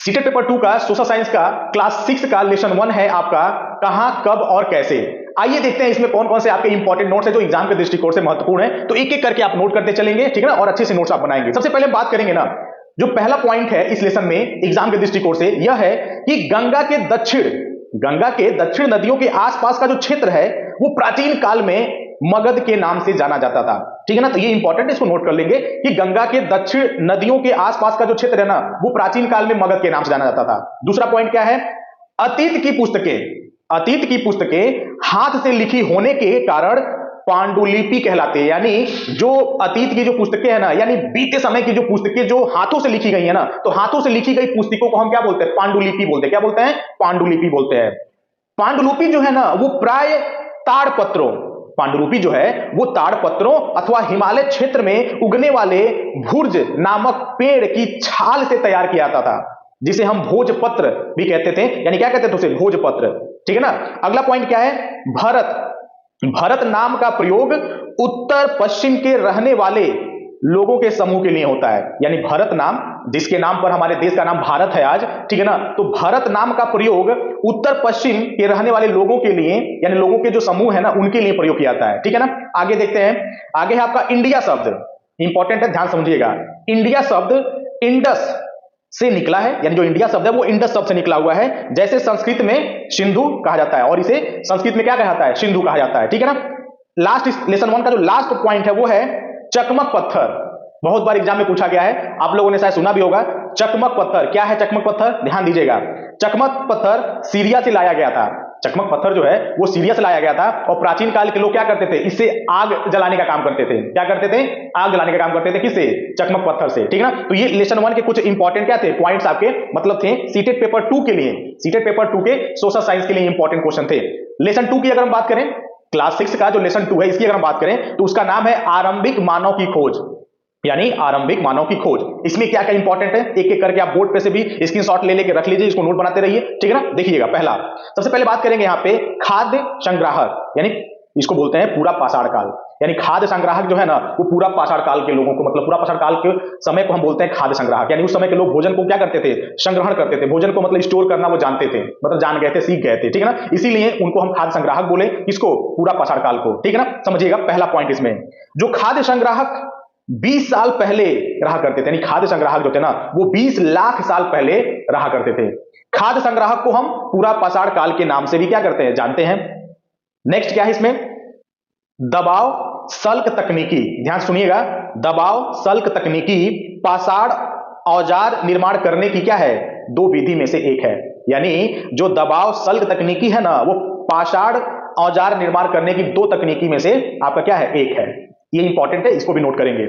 CTET paper 2 का social science का class 6 का लेसन 1 है आपका कहां, कब और कैसे। आइए देखते हैं इसमें कौन कौन से आपके इंपॉर्टेंट नोट्स है जो एग्जाम के दृष्टिकोण से महत्वपूर्ण है। तो एक एक करके आप नोट करते चलेंगे, ठीक है ना, और अच्छे से नोट्स आप बनाएंगे। सबसे पहले बात करेंगे ना, जो पहला पॉइंट है इस लेसन में एग्जाम के दृष्टिकोण से यह है कि गंगा के दक्षिण नदियों के आसपास का जो क्षेत्र है वो प्राचीन काल में मगध के नाम से जाना जाता था, ठीक है ना। तो ये इंपॉर्टेंट है, इसको नोट कर लेंगे कि गंगा के दक्षिण नदियों के आसपास का जो क्षेत्र है ना वो प्राचीन काल में मगध के नाम से जाना जाता था। दूसरा पॉइंट क्या है, अतीत की पुस्तकें हाथ से लिखी होने के कारण पांडुलिपि कहलाते हैं। यानी जो अतीत की जो पुस्तकें है ना, यानी बीते समय की जो पुस्तकें जो हाथों से लिखी गई है ना, तो हाथों से लिखी गई पुस्तकों को हम क्या बोलते हैं, पांडुलिपि बोलते हैं। क्या बोलते हैं, पांडुलिपि बोलते हैं। पांडुलिपि जो है ना वो प्राय ताड़पत्रों, पांडुलिपि जो है वो ताड़पत्रों अथवा हिमालय क्षेत्र में उगने वाले भुर्ज नामक पेड़ की छाल से तैयार किया जाता था, जिसे हम भोजपत्र भी कहते थे। यानी क्या कहते थे उसे, भोजपत्र, ठीक है ना। अगला पॉइंट क्या है, भरत नाम का प्रयोग उत्तर पश्चिम के रहने वाले लोगों के समूह के लिए होता है। यानी भरत नाम, जिसके नाम पर हमारे देश का नाम भारत है आज, ठीक है ना, तो भरत नाम का प्रयोग उत्तर पश्चिम के रहने वाले लोगों के लिए, यानी लोगों के जो समूह है ना उनके लिए प्रयोग किया जाता है, ठीक है ना। आगे देखते हैं, आगे है आपका इंडिया शब्द, इंपॉर्टेंट है, ध्यान समझिएगा। इंडिया शब्द इंडस से निकला है, यानी जो इंडिया शब्द है वो इंडस शब्द से निकला हुआ है। जैसे संस्कृत में सिंधु कहा जाता है और इसे संस्कृत में क्या कहा जाता है, सिंधु कहा जाता है, ठीक है ना। लास्ट लेसन 1 का जो लास्ट पॉइंट है वो है चकमक पत्थर। बहुत बार एग्जाम में पूछा गया है, आप लोगों ने शायद सुना भी होगा। चकमक पत्थर क्या है, चकमक पत्थर ध्यान दीजिएगा। चकमक पत्थर सीरिया से लाया गया था। चकमक पत्थर जो है वो सीरिया से लाया गया था और प्राचीन काल के लोग क्या करते थे, इससे आग जलाने का काम करते थे। क्या करते थे, आग जलाने का काम करते थे, किससे, चकमक पत्थर से, ठीक है ना। तो ये लेसन 1 के कुछ इंपॉर्टेंट क्या थे, पॉइंट्स आपके मतलब थे सीटेट पेपर 2 के लिए, सीटेट पेपर 2 के सोशल साइंस के लिए इंपॉर्टेंट क्वेश्चन थे। लेसन 2 की अगर हम बात करें, क्लास 6 का जो लेसन 2 है इसकी अगर हम बात करें तो उसका नाम है आरंभिक मानव की खोज, यानी आरंभिक मानव की खोज। इसमें क्या क्या इंपॉर्टेंट है एक एक करके आप बोर्ड पे से भी स्क्रीनशॉट ले लेके रख लीजिए, इसको नोट बनाते रहिए, ठीक है ना। देखिएगा, पहला सबसे पहले बात करेंगे यहाँ पे खाद्य संग्राहक, यानी इसको बोलते हैं पूरा पाषाण काल। यानी खाद्य संग्राहक जो है ना वो पूरा पाषाण काल के लोगों को, मतलब पूरा पाषाण काल के समय को हम बोलते हैं खाद्य संग्राहक। यानी उस समय के लोग भोजन को क्या करते थे, संग्रहण करते थे, भोजन को मतलब स्टोर करना वो जानते थे, मतलब जान गए थे, सीख गए थे, ठीक है ना। इसीलिए उनको हम खाद्य संग्राहक बोले, किसको, पूरा पाषाण काल को, ठीक है ना। समझिएगा पहला पॉइंट इसमें, जो खाद्य संग्राहक 20 साल पहले रहा करते थे, यानी खाद्य संग्राहक जो थे ना वो 20 लाख साल पहले रहा करते थे। खाद्य संग्राहक को हम पूरा पाषाण काल के नाम से भी क्या करते हैं, जानते हैं। नेक्स्ट क्या है इसमें, दबाव सल्क तकनीकी, ध्यान सुनिएगा, दबाव सल्क तकनीकी पाषाण औजार निर्माण करने की क्या है, 2 विधि में से एक है। यानी जो दबाव सल्क तकनीकी है ना वो पाषाण औजार निर्माण करने की 2 तकनीकी में से आपका क्या है, एक है। ये इंपॉर्टेंट है, इसको भी नोट करेंगे।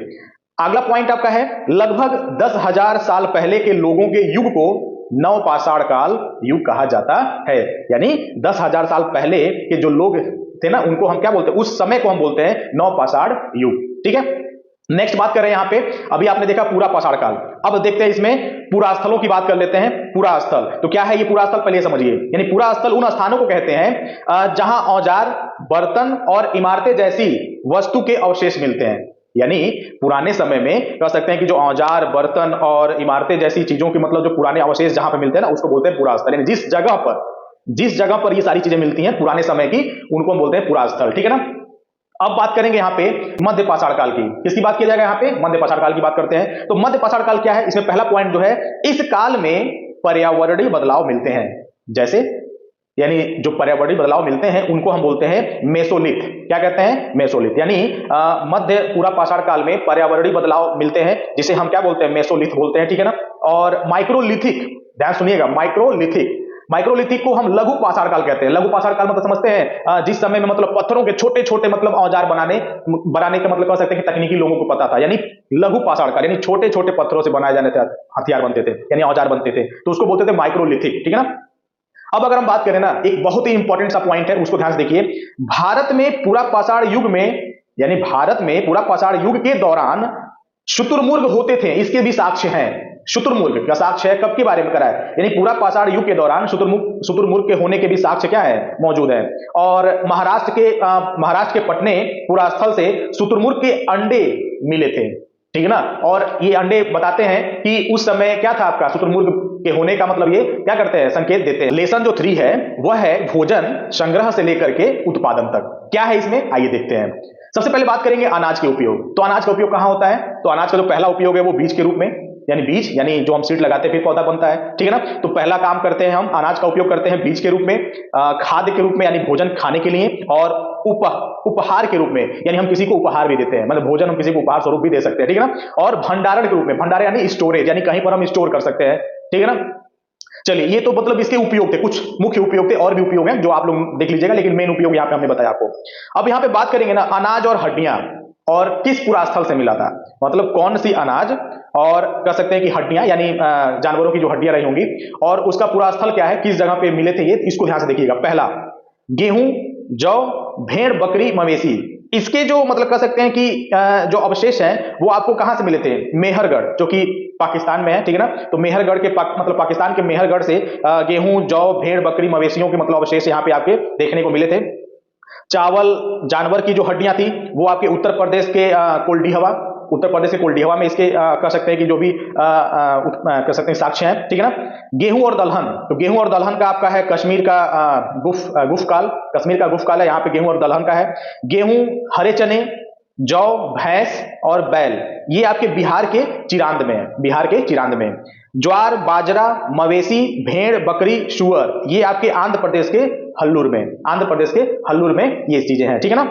अगला पॉइंट आपका है, लगभग 10,000 साल पहले के लोगों के युग को नवपाषाण काल युग कहा जाता है। यानी 10,000 साल पहले के जो लोग थे ना उनको हम क्या बोलते हैं, उस समय को हम बोलते हैं नवपाषाण युग, ठीक है। नेक्स्ट बात कर रहे हैं यहाँ पे, अभी आपने देखा पूरा पाषाण काल, अब देखते हैं इसमें पुरा स्थलों की बात कर लेते हैं। पुरा स्थल तो क्या है, ये पुरा स्थल पहले समझिए। यानी पुरा स्थल उन स्थानों को कहते हैं जहां औजार, बर्तन और इमारतें जैसी वस्तु के अवशेष मिलते हैं। यानी पुराने समय में कह सकते हैं कि जो औजार, बर्तन और इमारतें जैसी चीजों के मतलब जो पुराने अवशेष जहां पे मिलते हैं ना उसको बोलते हैं पुरा स्थल। यानी जिस जगह पर ये सारी चीजें मिलती हैं पुराने समय की, उनको हम बोलते हैं पुरा स्थल, ठीक है ना। अब बात करेंगे यहाँ पे मध्य पाषाण काल की, किसकी बात की जाएगा, यहाँ पे मध्य पाषाण काल की बात करते हैं। तो मध्य पाषाण काल क्या है, इसमें पहला पॉइंट जो है, इस काल में पर्यावरणीय बदलाव मिलते हैं। जैसे यानी जो पर्यावरणीय बदलाव मिलते हैं उनको हम बोलते हैं मेसोलिथ। क्या कहते हैं, मेसोलिथ। यानी मध्य पूरा पाषाण काल में पर्यावरणीय बदलाव मिलते हैं जिसे हम क्या बोलते हैं, मेसोलिथ बोलते हैं, ठीक है ना। और माइक्रोलिथिक, ध्यान सुनिएगा, माइक्रोलिथिक को हम लघु पाषाण काल कहते हैं। लघु पाषाण काल मतलब समझते हैं जिस समय में मतलब पत्थरों के छोटे छोटे मतलब औजार बनाने का मतलब कह सकते हैं कि तकनीकी लोगों को पता था। यानी लघु पाषाण काल, यानी छोटे छोटे पत्थरों से बनाए जाने थे हथियार बनते थे, यानी औजार बनते थे, तो उसको बोलते थे माइक्रोलिथिक, ठीक है ना। अब अगर हम बात करें ना, एक बहुत ही इंपॉर्टेंट सा पॉइंट है, उसको ध्यान से देखिए। भारत में पूरा पाषाण युग में, यानी भारत में पूरा पाषाण युग के दौरान शुतुरमुर्ग होते थे, इसके भी साक्ष्य हैं। शुतुरमुर्ग का साक्ष्य है, कब के बारे में करा है, यानी पूरा पाषाण युग के दौरान शुतुरमुर्ग के होने के भी साक्ष्य क्या है, मौजूद है। और महाराष्ट्र के पटने पुरा स्थल से शुतुरमुर्ग के अंडे मिले थे। ठीक है ना। और ये अंडे बताते हैं कि उस समय क्या था आपका, शुतुरमुर्ग के होने का मतलब ये क्या करते हैं, संकेत देते हैं। लेसन जो 3 है वह है भोजन संग्रह से लेकर के उत्पादन तक। क्या है इसमें, आइए देखते हैं। सबसे पहले बात करेंगे अनाज के उपयोग। तो अनाज का उपयोग कहां होता है, तो अनाज का जो पहला उपयोग है वो बीज के रूप में, यानी बीज यानी जो हम सीड लगाते हैं फिर पौधा बनता है, ठीक है ना। तो पहला काम करते हैं हम अनाज का उपयोग करते हैं बीज के रूप में, खाद्य के रूप में यानी भोजन खाने के लिए, और उपहार के रूप में यानी हम किसी को उपहार भी देते हैं, मतलब भोजन हम किसी को उपहार स्वरूप भी दे सकते हैं, ठीक है ना। और भंडारण के रूप में, भंडारण यानी स्टोरेज यानी कहीं पर हम स्टोर कर सकते हैं, ठीक है ना। चलिए ये तो मतलब इसके उपयोग थे, कुछ मुख्य उपयोग थे, और भी उपयोग हैं जो आप लोग देख लीजिएगा, लेकिन मेन उपयोग यहां पे हमने बताया आपको। अब यहां पे बात करेंगे ना अनाज और हड्डियां, और किस पुरास्थल से मिला था, मतलब कौन सी अनाज और कह सकते हैं कि हड्डियां यानी जानवरों की जो हड्डियां रही होंगी, और उसका पुरास्थल क्या है, किस जगह पे मिले थे ये, इसको ध्यान से देखिएगा। पहला गेहूं, जौ, भेड़, बकरी, मवेशी, इसके जो मतलब कह सकते हैं कि जो अवशेष हैं वो आपको कहां से मिले थे, मेहरगढ़ जो कि पाकिस्तान में है, ठीक है ना। तो मेहरगढ़ के मतलब पाकिस्तान के मेहरगढ़ से गेहूं, जौ, भेड़, बकरी, मवेशियों के मतलब अवशेष यहाँ पे आपके देखने को मिले थे। चावल जानवर की जो हड्डियां थी वो आपके उत्तर प्रदेश के कोल्डीहवा, उत्तर प्रदेश के कोल्डीहवा में इसके कह सकते हैं कि जो भी कह सकते हैं साक्ष्य हैं, ठीक है ना। गेहूं और दलहन, तो गेहूं और दलहन का आपका है कश्मीर का गुफकाल, कश्मीर का गुफकाल है, यहाँ पे गेहूं और दलहन का है। गेहूं, हरे चने, जौ, भैंस और बैल, ये आपके बिहार के चिरांद में है, बिहार के चिरांद में। ज्वार, बाजरा, मवेशी, भेड़, बकरी, शुअर, ये आपके आंध्र प्रदेश के हल्लूर में, आंध्र प्रदेश के हल्लूर में ये चीजें हैं, ठीक है ना।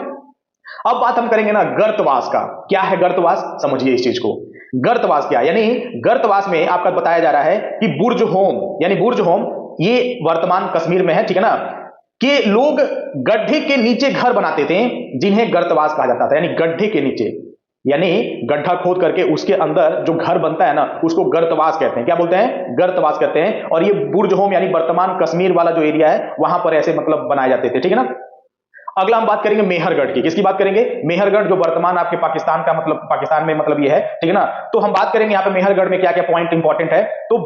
अब बात हम करेंगे ना गर्तवास का। क्या है गर्तवास, समझिए इस चीज को। गर्तवास क्या, यानी गर्तवास में आपका बताया जा रहा है कि बुर्ज होम, यानी बुर्ज होम ये वर्तमान कश्मीर में है, ठीक है ना, कि लोग गड्ढे के नीचे घर बनाते थे जिन्हें गर्तवास कहा जाता था, यानी गड्ढे के नीचे, यानी गड्ढा खोद करके उसके अंदर जो घर बनता है ना उसको गर्तवास कहते हैं। क्या बोलते हैं, गर्तवास कहते हैं। और ये बुर्ज होम यानी वर्तमान कश्मीर वाला जो एरिया है वहां पर ऐसे मतलब बनाए जाते थे, ठीक है ना। अगला हम बात करेंगे मेहरगढ़ की। किसकी बात करेंगे, मेहरगढ़ जो वर्तमान आपके पाकिस्तान का मतलब पाकिस्तान में मतलब ये है, ठीक है ना। तो हम बात करेंगे यहाँ पे मेहरगढ़ में क्या क्या पॉइंट इंपॉर्टेंट है। तो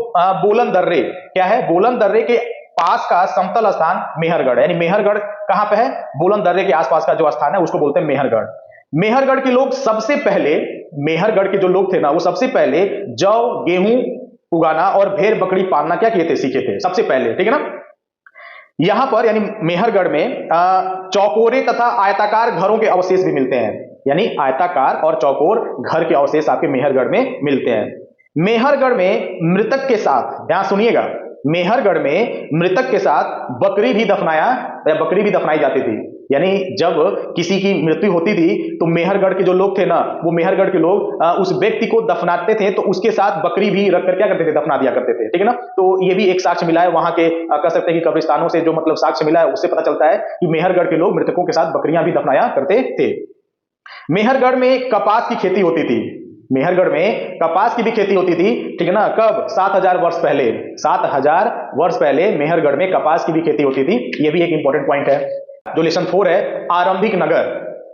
बोलन दर्रे, क्या है, बोलन दर्रे के पास का समतल स्थान मेहरगढ़, यानी मेहरगढ़ कहां पे है, बोलन दर्रे के आसपास का जो स्थान है उसको बोलते हैं मेहरगढ़। मेहरगढ़ के लोग सबसे पहले, मेहरगढ़ के जो लोग थे ना वो सबसे पहले जौ, गेहूं उगाना और भेड़ बकरी पालना क्या किए थे, सीखे थे सबसे पहले, ठीक है ना। यहां पर यानी मेहरगढ़ में चौकोरे तथा आयताकार घरों के अवशेष भी मिलते हैं, यानी आयताकार और चौकोर घर के अवशेष आपके मेहरगढ़ में मिलते हैं। मेहरगढ़ में मृतक के साथ, ध्यान सुनिएगा, मेहरगढ़ में मृतक के साथ बकरी भी दफनाया या बकरी भी दफनाई जाती थी, यानी जब किसी की मृत्यु होती थी तो मेहरगढ़ के जो लोग थे ना वो मेहरगढ़ के लोग उस व्यक्ति को दफनाते थे तो उसके साथ बकरी भी रखकर क्या करते थे, दफना दिया करते थे, ठीक है ना। तो ये भी एक साक्ष्य मिला है वहां के कह सकते हैं कि कब्रिस्तानों से जो मतलब साक्ष्य मिला है उससे पता चलता है कि मेहरगढ़ के लोग मृतकों के साथ बकरियां भी दफनाया करते थे। मेहरगढ़ में कपास की खेती होती थी, मेहरगढ़ में कपास की भी खेती होती थी, ठीक है ना। कब, 7000 वर्ष पहले, 7000 वर्ष पहले मेहरगढ़ में कपास की भी खेती होती थी। यह भी एक इंपॉर्टेंट पॉइंट है। जो लेसन 4 है आरंभिक नगर,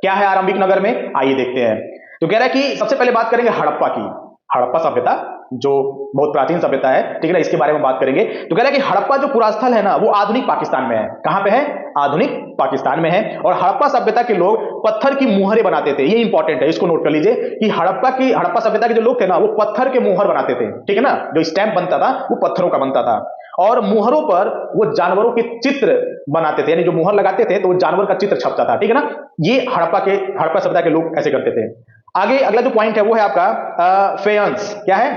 क्या है आरंभिक नगर में, आइए देखते हैं। तो कह रहा है कि सबसे पहले बात करेंगे हड़प्पा की, हड़प्पा सभ्यता जो बहुत प्राचीन सभ्यता है, ठीक है ना, इसके बारे में बात करेंगे। तो कह रहा है कि हड़प्पा जो पुरास्थल है ना वो आधुनिक पाकिस्तान में है। कहां पे है, आधुनिक पाकिस्तान में है। और हड़प्पा सभ्यता के लोग पत्थर की मुहरें बनाते थे, ये इंपॉर्टेंट है, इसको नोट कर लीजिए कि हड़प्पा सभ्यता के जो लोग थे ना वो पत्थर के मुहर बनाते थे, ठीक है ना। जो स्टैंप बनता था वो पत्थरों का बनता था, और मुहरों पर वो जानवरों के चित्र बनाते थे, यानी जो मुहर लगाते थे तो वो जानवर का चित्र छपता था, ठीक है ना। ये हड़प्पा सभ्यता के लोग ऐसे करते थे। आगे अगला जो पॉइंट है वो है आपका फेयंस। क्या है,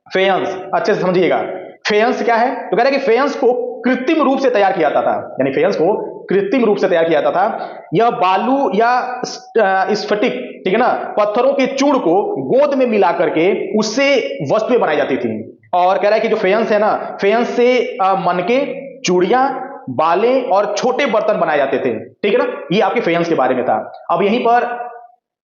फेयंस, अच्छे से समझिएगा। फेयंस क्या है, तो कह रहा है कि फेयंस को कृत्रिम रूप से तैयार किया जाता था, यानी फेयंस को कृत्रिम रूप से तैयार किया जाता था। यह बालू या स्फटिक, ठीक है ना, पत्थरों के चूर्ण को गोंद में मिला करके उससे वस्तुएं बनाई जाती थी। और कह रहा है कि जो फेयंस है ना, फेयंस से मनके, चूड़ियां, बाले और छोटे बर्तन बनाए जाते थे, ठीक है ना। ये आपके फेयंस के बारे में था। अब यहीं पर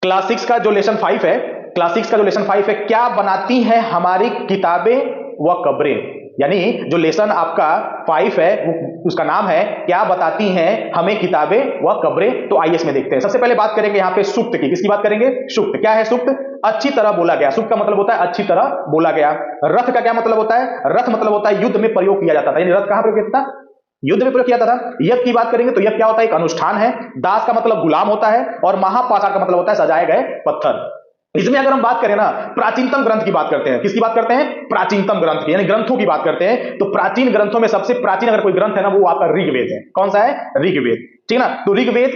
क्लास 6 का जो लेसन 5 है, क्लास 6 का जो लेसन 5 है, क्या बनाती हैं हमारी किताबें व कब्रें, यानी जो लेसन आपका 5 है वो उसका नाम है क्या बताती हैं हमें किताबें व कब्रें। तो आइए इसमें देखते हैं। सबसे पहले बात करेंगे यहाँ पे सूक्त की। किसकी बात करेंगे, सूक्त। क्या है सूक्त, अच्छी तरह बोला गया। सूक्त का मतलब होता है अच्छी तरह बोला गया। रथ का क्या मतलब होता है, रथ मतलब होता है युद्ध में प्रयोग किया जाता था, यानी रथ कहां प्रयोग किया जाता था, युद्ध में प्रयोग किया जाता था। यज्ञ की बात करेंगे तो यज्ञ क्या होता है, एक अनुष्ठान है। दास का मतलब गुलाम होता है, और महापाषाण का मतलब होता है सजाए गए पत्थर। इसमें अगर हम बात करें ना, प्राचीनतम ग्रंथ की बात करते हैं, किसकी बात करते हैं? प्राचीनतम ग्रंथ की, यानी ग्रंथों की बात करते हैं। तो प्राचीन ग्रंथों में सबसे प्राचीन अगर कोई ग्रंथ है ना, वो आपका ऋग्वेद है। कौन सा है? ऋग्वेद, ठीक है ना। तो ऋग्वेद,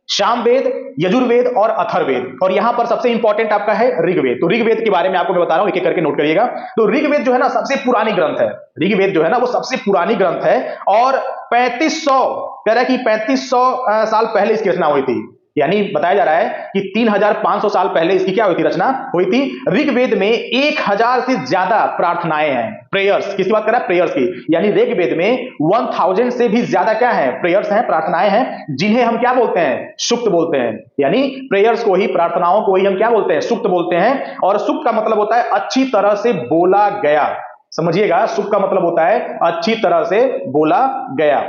सामवेद, यजुर्वेद और अथर्ववेद, और यहां पर सबसे इंपॉर्टेंट आपका है ऋग्वेद। तो ऋग्वेद के बारे में आपको मैं बता रहा हूं, एक एक करके नोट करिएगा। तो ऋग्वेद जो है ना सबसे पुरानी ग्रंथ है। ऋग्वेद जो है ना वो सबसे पुरानी ग्रंथ है, और 3500 कह रहा है कि 3500 साल पहले इसकी रचना हुई थी। यानी बताया जा रहा है कि 3500 साल पहले इसकी क्या हुई थी? रचना हुई थी। ऋग्वेद में 1000 से ज्यादा प्रार्थनाएं हैं, प्रेयर्स। किसकी बात कर रहा है? प्रेयर्स की। यानी ऋग्वेद में 1000 से भी ज्यादा क्या है? प्रेयर्स हैं, प्रार्थनाएं हैं, जिन्हें हम क्या बोलते हैं? सूक्त बोलते हैं। यानी प्रेयर्स को ही, प्रार्थनाओं को ही हम क्या बोलते हैं? सूक्त बोलते हैं। और सूक्त का मतलब होता है अच्छी तरह से बोला गया। समझिएगा, सूक्त का मतलब होता है अच्छी तरह से बोला गया।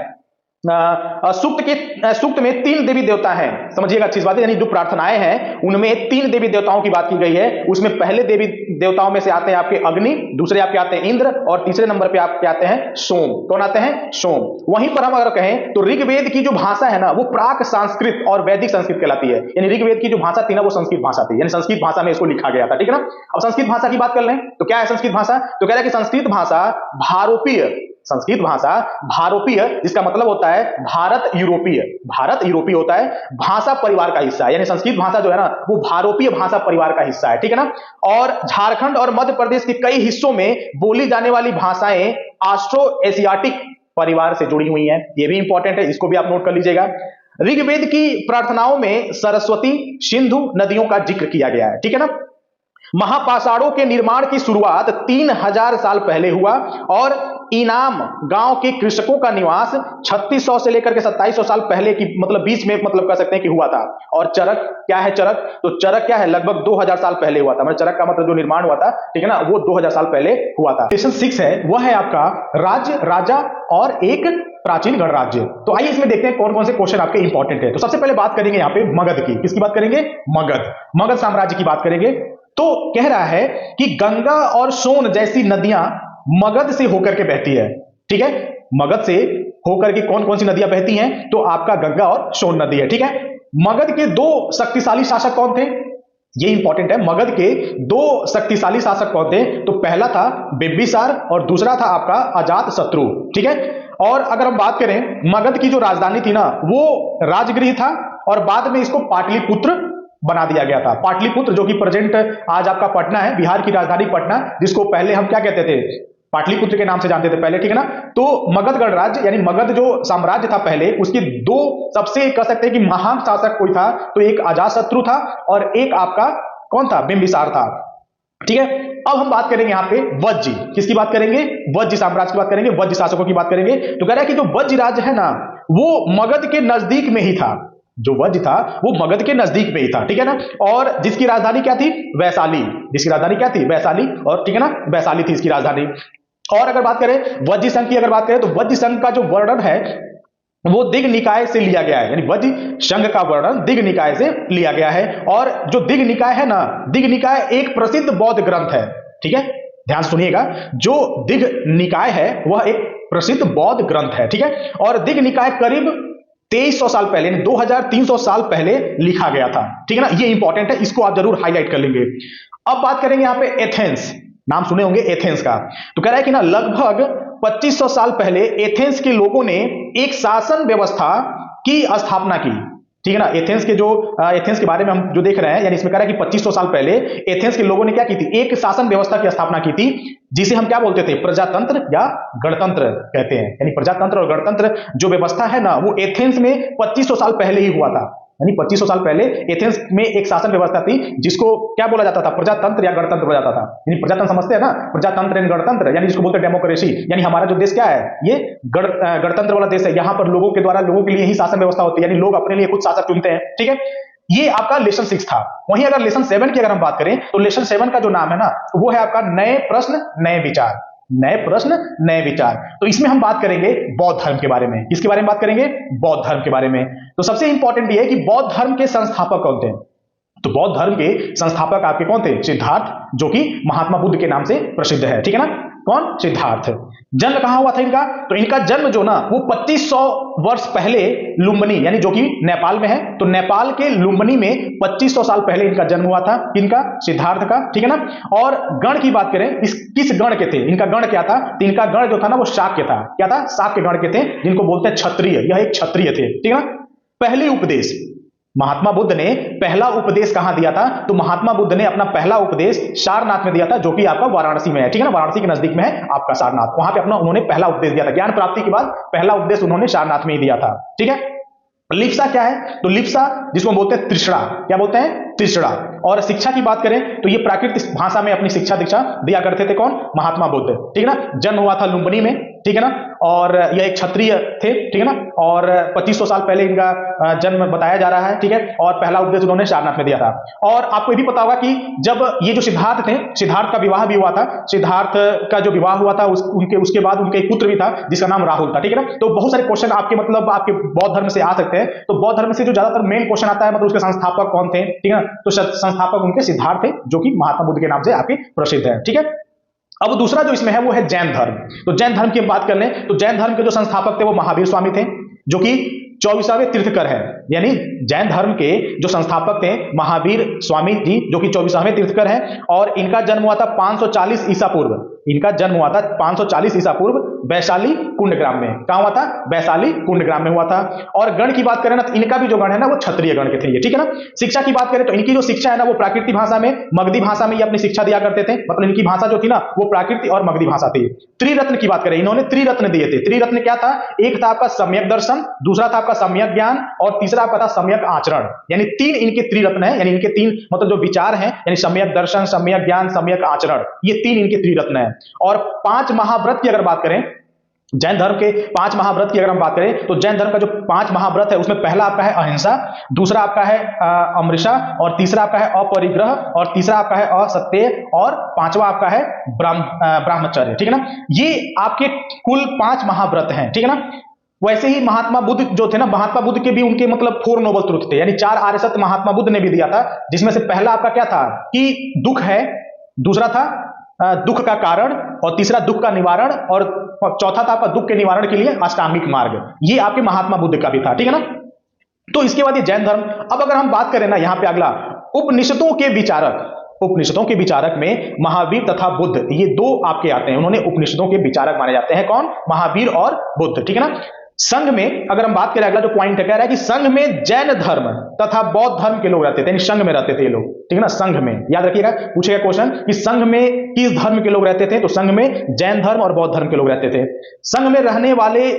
सूक्त में 3 देवी देवता हैं। समझिएगा अच्छी बात है, यानी जो प्रार्थनाएं हैं उनमें 3 देवी देवताओं की बात की गई है। उसमें पहले देवी देवताओं में से आते हैं आपके अग्नि, दूसरे आपके आते हैं इंद्र, और तीसरे नंबर पे आपके आते हैं सोम। कौन आते हैं? सोम। वहीं पर हम अगर कहें तो ऋग्वेद की जो भाषा है ना वो प्राक संस्कृत और वैदिक संस्कृत कहलाती है। यानी ऋग्वेद की जो भाषा थी ना वो संस्कृत भाषा थी, यानी संस्कृत भाषा में इसको लिखा गया था, ठीक है ना। अब संस्कृत भाषा की बात कर लें तो क्या है संस्कृत भाषा? तो कह रहा है कि संस्कृत भाषा भारोपीय, संस्कृत भाषा भारोपीय, जिसका मतलब होता है भारत यूरोपीय। भारत यूरोपीय होता है भाषा परिवार का हिस्सा है, यानी संस्कृत भाषा जो है ना वो भारोपीय भाषा परिवार का हिस्सा है, ठीक है ना। और झारखंड और मध्य प्रदेश के कई हिस्सों में बोली जाने वाली भाषाएं ऑस्ट्रो एशियाटिक परिवार से जुड़ी हुई हैं। ये भी इंपॉर्टेंट है, इसको भी आप नोट कर लीजिएगा। ऋग्वेद की प्रार्थनाओं में सरस्वती, सिंधु नदियों का जिक्र किया गया है, ठीक है ना। महापाषाणों के निर्माण की शुरुआत 3000 साल पहले हुआ, और इनाम गांव के कृषकों का निवास 3600 से लेकर के 2700 साल पहले की, मतलब बीच में, मतलब कह सकते हैं कि हुआ था। और चरक क्या है? चरक, तो चरक क्या है? लगभग 2000 साल पहले हुआ था। मतलब चरक का मतलब जो निर्माण हुआ था, ठीक है ना, वो 2000 साल पहले हुआ था। सेशन 6 है, वह है आपका राज्य, राजा और एक प्राचीन गणराज्य। तो आइए इसमें देखते हैं कौन कौन से क्वेश्चन आपके इंपॉर्टेंट है। तो सबसे पहले बात करेंगे यहाँ पे मगध की। किसकी बात करेंगे? मगध साम्राज्य की बात करेंगे। तो कह रहा है कि गंगा और सोन जैसी नदियां मगध से होकर के बहती है, ठीक है। मगध से होकर के कौन कौन सी नदियां बहती हैं? तो आपका गंगा और सोन नदी है, ठीक है। मगध के 2 शक्तिशाली शासक कौन थे? ये इंपॉर्टेंट है। मगध के 2 शक्तिशाली शासक कौन थे? तो पहला था बिंबिसार और दूसरा था आपका अजातशत्रु, ठीक है। और अगर हम बात करें, मगध की जो राजधानी थी ना वो राजगृह था, और बाद में इसको पाटलिपुत्र बना दिया गया था। पाटलिपुत्र जो कि प्रेजेंट आज आपका पटना है, बिहार की राजधानी पटना, जिसको पहले हम क्या कहते थे? पाटलिपुत्र के नाम से जानते थे पहले, ठीक है ना। तो मगध गणराज्य यानी मगध जो साम्राज्य था पहले, उसके 2 सबसे कह सकते हैं कि महान शासक कोई था, तो एक अजातशत्रु था और एक आपका कौन था? बिंबिसार था, ठीक है। अब हम बात करेंगे यहाँ पे वज्जी। किसकी बात करेंगे? वज्जी साम्राज्य की बात करेंगे, वज्जी शासकों की बात करेंगे। तो कह रहा है कि जो वज्जी राज्य है ना वो मगध के नजदीक में ही था। जो वज्ज था वो मगध के नजदीक में ही था, ठीक है ना। और जिसकी राजधानी क्या थी? वैशाली। जिसकी राजधानी क्या थी? वैशाली, और ठीक है ना, वैशाली थी इसकी राजधानी। और अगर बात करें वज्जी संघ की, अगर बात करें तो वज्जी संघ का जो वर्णन है वो दिग निकाय से लिया गया है, यानी वज्जी संघ का वर्णन दिग निकाय से लिया गया है। और जो दिग निकाय है ना, दिग निकाय एक प्रसिद्ध बौद्ध ग्रंथ है, ठीक है, ध्यान सुनिएगा। जो दिग निकाय है वह एक प्रसिद्ध बौद्ध ग्रंथ है, ठीक है। और दिग निकाय करीब 2300 साल पहले, 2300 साल पहले लिखा गया था, ठीक है ना। ये इंपॉर्टेंट है, इसको आप जरूर हाईलाइट कर लेंगे। अब बात करेंगे यहाँ पे एथेंस, नाम सुने होंगे एथेंस का। तो कह रहा है कि ना लगभग 2500 साल पहले एथेंस के लोगों ने एक शासन व्यवस्था की स्थापना की, ठीक है ना। एथेंस के जो एथेंस के बारे में हम जो देख रहे हैं, यानी इसमें कह रहा है कि 2500 साल पहले एथेंस के लोगों ने क्या की थी? एक शासन व्यवस्था की स्थापना की थी, जिसे हम क्या बोलते थे? प्रजातंत्र या गणतंत्र कहते हैं। यानी प्रजातंत्र और गणतंत्र जो व्यवस्था है ना वो एथेंस में 2500 साल पहले ही हुआ था। यानी 2500 साल पहले एथेंस में एक शासन व्यवस्था थी जिसको क्या बोला जाता था? प्रजातंत्र या गणतंत्र बोला जाता था। यानी प्रजातंत्र समझते हैं ना, प्रजातंत्र यानी गणतंत्र, यानी जिसको बोलते हैं डेमोक्रेसी। यानी हमारा जो देश क्या है? ये गणतंत्र वाला देश है। यहाँ पर लोगों के द्वारा लोगों के लिए ही शासन व्यवस्था होती है, यानी लोग अपने लिए खुद शासक चुनते हैं, ठीक है। ये आपका लेसन 6 था। वहीं अगर लेसन 7 की अगर हम बात करें तो लेसन 7 का जो नाम है ना वो है आपका नए प्रश्न नए विचार। नए प्रश्न नए विचार। तो इसमें हम बात करेंगे बौद्ध धर्म के बारे में। किसके बारे में बात करेंगे? बौद्ध धर्म के बारे में। तो सबसे इंपॉर्टेंट ये है कि बौद्ध धर्म के संस्थापक कौन थे? तो बौद्ध धर्म के संस्थापक आपके कौन थे? सिद्धार्थ, जो कि महात्मा बुद्ध के नाम से प्रसिद्ध है, ठीक है ना। कौन? सिद्धार्थ। जन्म कहां हुआ था इनका? तो इनका जन्म जो ना वो 2500 वर्ष पहले लुम्बिनी, यानी जो कि नेपाल में है, तो नेपाल के लुम्बिनी में 2500 साल पहले इनका जन्म हुआ था। इनका सिद्धार्थ का, ठीक है ना। और गण की बात करें, इस किस गण के थे, इनका गण क्या था? तो इनका गण जो था ना वो शाक्य था। क्या था? शाक्य गण के थे, जिनको बोलते हैं क्षत्रिय। यह एक क्षत्रिय थे, ठीक है ना। पहले उपदेश महात्मा बुद्ध ने पहला उपदेश कहां दिया था? तो महात्मा बुद्ध ने अपना पहला उपदेश सारनाथ में दिया था, जो कि आपका वाराणसी में है, ठीक है ना। वाराणसी के नजदीक में है आपका सारनाथ, वहां पे अपना उन्होंने पहला उपदेश दिया था। ज्ञान प्राप्ति के बाद पहला उपदेश उन्होंने सारनाथ में ही दिया था, ठीक है। लिप्सा क्या है? तो लिप्सा जिसको बोलते हैं त्रिषणा, क्या बोलते हैं? त्रिषणा। और शिक्षा की बात करें तो ये प्राकृतिक भाषा में अपनी शिक्षा दीक्षा दिया करते थे। कौन? महात्मा बुद्ध, ठीक है ना। जन्म हुआ था लुम्बिनी में, ठीक है ना। और यह एक क्षत्रिय थे, ठीक है ना। और 2500 साल पहले इनका जन्म बताया जा रहा है, ठीक है। और पहला उपदेश उन्होंने सारनाथ में दिया था। और आपको ये भी पता होगा कि जब ये जो सिद्धार्थ थे, सिद्धार्थ का विवाह भी हुआ था। सिद्धार्थ का जो विवाह हुआ था उसके बाद उनका एक पुत्र भी था जिसका नाम राहुल था, ठीक है ना। तो बहुत सारे क्वेश्चन आपके मतलब आपके बौद्ध धर्म से आ सकते हैं। तो बौद्ध धर्म से जो ज्यादातर मेन क्वेश्चन आता है, मतलब उसके संस्थापक कौन थे, ठीक है ना। तो संस्थापक उनके सिद्धार्थ थे, जो कि महात्मा बुद्ध के नाम से आपके प्रसिद्ध है, ठीक है। अब दूसरा जो इसमें है वो है जैन धर्म। तो जैन धर्म की हम बात कर लें तो जैन धर्म के जो संस्थापक थे वो महावीर स्वामी थे, जो कि 24वें तीर्थकर है। यानी जैन धर्म के जो संस्थापक थे महावीर स्वामी जी, जो कि 24वें तीर्थकर है। और इनका जन्म हुआ था 540 ईसा पूर्व। इनका जन्म हुआ था 540 ईसा पूर्व वैशाली कुंडग्राम में। कहां हुआ था? वैशाली कुंडग्राम में हुआ था। और गण की बात करें ना तो इनका भी जो गण है ना वो क्षत्रिय गण के थे ये, ठीक है ना। शिक्षा की बात करें तो इनकी जो शिक्षा है ना वो प्राकृतिक भाषा में, मगधी भाषा में ये अपनी शिक्षा दिया करते थे। मतलब इनकी भाषा जो थी ना वो प्राकृतिक और मगधी भाषा थी। त्रिरत्न की बात करें, इन्होंने त्रिरत्न दिए थे। त्रिरत्न क्या था? एक था आपका सम्यक दर्शन, दूसरा था आपका सम्यक ज्ञान, और तीसरा आपका था सम्यक आचरण। यानी तीन इनके त्रिरत्न है, यानी इनके तीन मतलब जो विचार हैं, यानी सम्यक दर्शन, सम्यक ज्ञान, सम्यक आचरण, ये तीन इनके त्रिरत्न है। और 5 महाव्रत की अगर बात करें, जैन धर्म के 5 महाव्रत की अगर हम बात करें तो जैन धर्म का जो 5 महाव्रत है उसमें पहला आपका है अहिंसा, दूसरा आपका है अमृषा, और तीसरा आपका है अपरिग्रह, और तीसरा आपका है असत्य, और पांचवा आपका है ब्रह्मचर्य, ठीक है ना। ये आपके कुल 5 महाव्रत हैं, ठीक है ना। वैसे ही महात्मा बुद्ध जो थे ना, महात्मा बुद्ध के भी उनके मतलब 4 नोबल ट्रुथ थे, यानी 4 आर्य सत्य महात्मा बुद्ध ने भी दिया था। जिसमें से पहला आपका क्या था कि दुख है, दूसरा था दुख का कारण, और तीसरा दुख का निवारण, और चौथा था आपका दुख के निवारण के लिए अष्टांगिक मार्ग। ये आपके महात्मा बुद्ध का भी था, ठीक है ना। तो इसके बाद ये जैन धर्म। अब अगर हम बात करें ना यहाँ पे अगला उपनिषदों के विचारक, उपनिषदों के विचारक में महावीर तथा बुद्ध ये 2 आपके आते हैं। उन्होंने उपनिषदों के विचारक माने जाते हैं। कौन? महावीर और बुद्ध, ठीक है ना। संघ में अगर हम बात करें, अगला जो पॉइंट है कह रहा है कि संघ में जैन धर्म तथा बौद्ध धर्म के लोग रहते थे, यानी संघ में रहते थे ये लोग, ठीक है ना। संघ में याद रखिएगा, पूछेगा क्वेश्चन कि संघ में किस धर्म के लोग रहते थे, तो संघ में जैन धर्म और बौद्ध धर्म के लोग रहते थे। संघ में रहने वाले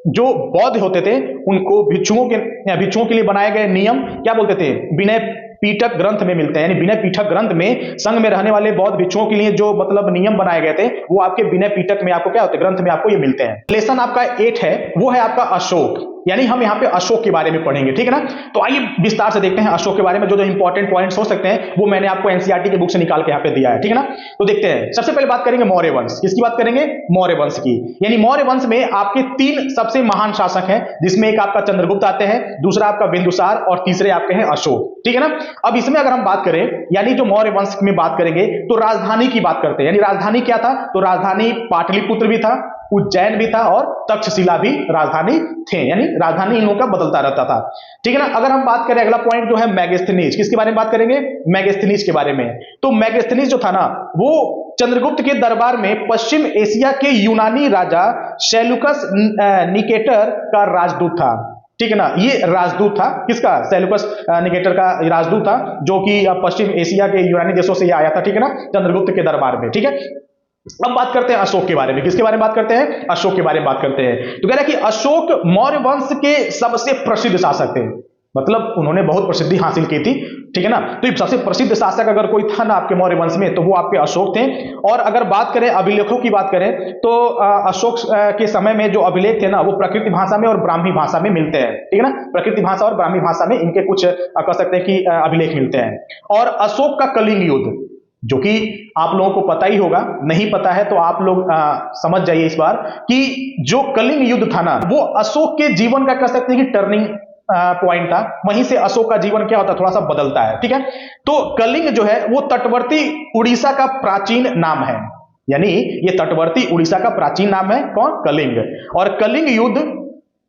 जो बौद्ध होते थे उनको भिक्षुओं के लिए बनाए गए नियम क्या बोलते थे? विनय पीठक ग्रंथ में मिलते हैं। यानी विनय पीठक ग्रंथ में संघ में रहने वाले बौद्ध भिक्षुओं के लिए जो मतलब नियम बनाए गए थे वो आपके विनय पीठक में आपको क्या होते हैं? ग्रंथ में आपको ये मिलते हैं। लेसन आपका 8 है, वो है आपका अशोक। यानी हम यहाँ पे अशोक के बारे में पढ़ेंगे, ठीक है ना। तो आइए विस्तार से देखते हैं अशोक के बारे में। जो जो इंपॉर्टेंट पॉइंट्स हो सकते हैं वो मैंने आपको एनसीईआरटी की बुक से निकाल के यहाँ पे दिया है, ठीक है ना। तो देखते हैं, सबसे पहले बात करेंगे मौर्य वंश। किसकी बात करेंगे? मौर्य वंश की। यानी मौर्य वंश में आपके 3 सबसे महान शासक हैं, जिसमें एक आपका चंद्रगुप्त आते हैं, दूसरा आपका बिंदुसार, और तीसरे आपके हैं अशोक, ठीक है ना। अब इसमें अगर हम बात करें, यानी जो मौर्य वंश में बात करेंगे तो राजधानी की बात करते हैं। यानी राजधानी क्या था? तो राजधानी पाटलिपुत्र भी था, उज्जैन भी था, और तक्षशिला भी राजधानी थे। यानी राजधानी इन लोगों का बदलता रहता था, ठीक है ना। अगर हम बात करें, अगला पॉइंट जो है मेगास्थनीज। किसके बारे में बात करेंगे? मेगास्थनीज के बारे में। तो मेगास्थनीज जो था ना वो चंद्रगुप्त के दरबार में पश्चिम एशिया के यूनानी राजा सेल्यूकस निकेटर का राजदूत था, ठीक है ना। ये राजदूत था किसका? सेल्यूकस निकेटर का राजदूत था, जो कि पश्चिम एशिया के यूनानी देशों से ये आया था, ठीक है ना, चंद्रगुप्त के दरबार में, ठीक है। अब बात करते हैं अशोक के बारे में। किसके बारे में बात करते हैं? अशोक के बारे में बात करते हैं। तो कह रहा है कि अशोक मौर्य वंश के सबसे प्रसिद्ध शासक थे। मतलब उन्होंने बहुत प्रसिद्धि हासिल की थी, ठीक है ना। तो सबसे प्रसिद्ध शासक अगर कोई था ना आपके मौर्य वंश में तो वो आपके अशोक थे। और अगर बात करें अभिलेखों की बात करें तो अशोक के समय में जो अभिलेख थे ना वो प्राकृतिक भाषा में और ब्राह्मी भाषा में मिलते हैं, ठीक है ना। प्राकृतिक भाषा और ब्राह्मी भाषा में इनके कुछ कह सकते हैं कि अभिलेख मिलते हैं। और अशोक का कलिंग युद्ध, जो कि आप लोगों को पता ही होगा, नहीं पता है तो आप लोग समझ जाइए इस बार कि जो कलिंग युद्ध था ना वो अशोक के जीवन का कह सकते हैं कि टर्निंग पॉइंट था। वहीं से अशोक का जीवन क्या होता है? थोड़ा सा बदलता है, ठीक है। तो कलिंग जो है वो तटवर्ती उड़ीसा का प्राचीन नाम है। यानी ये तटवर्ती उड़ीसा का प्राचीन नाम है कौन? कलिंग। और कलिंग युद्ध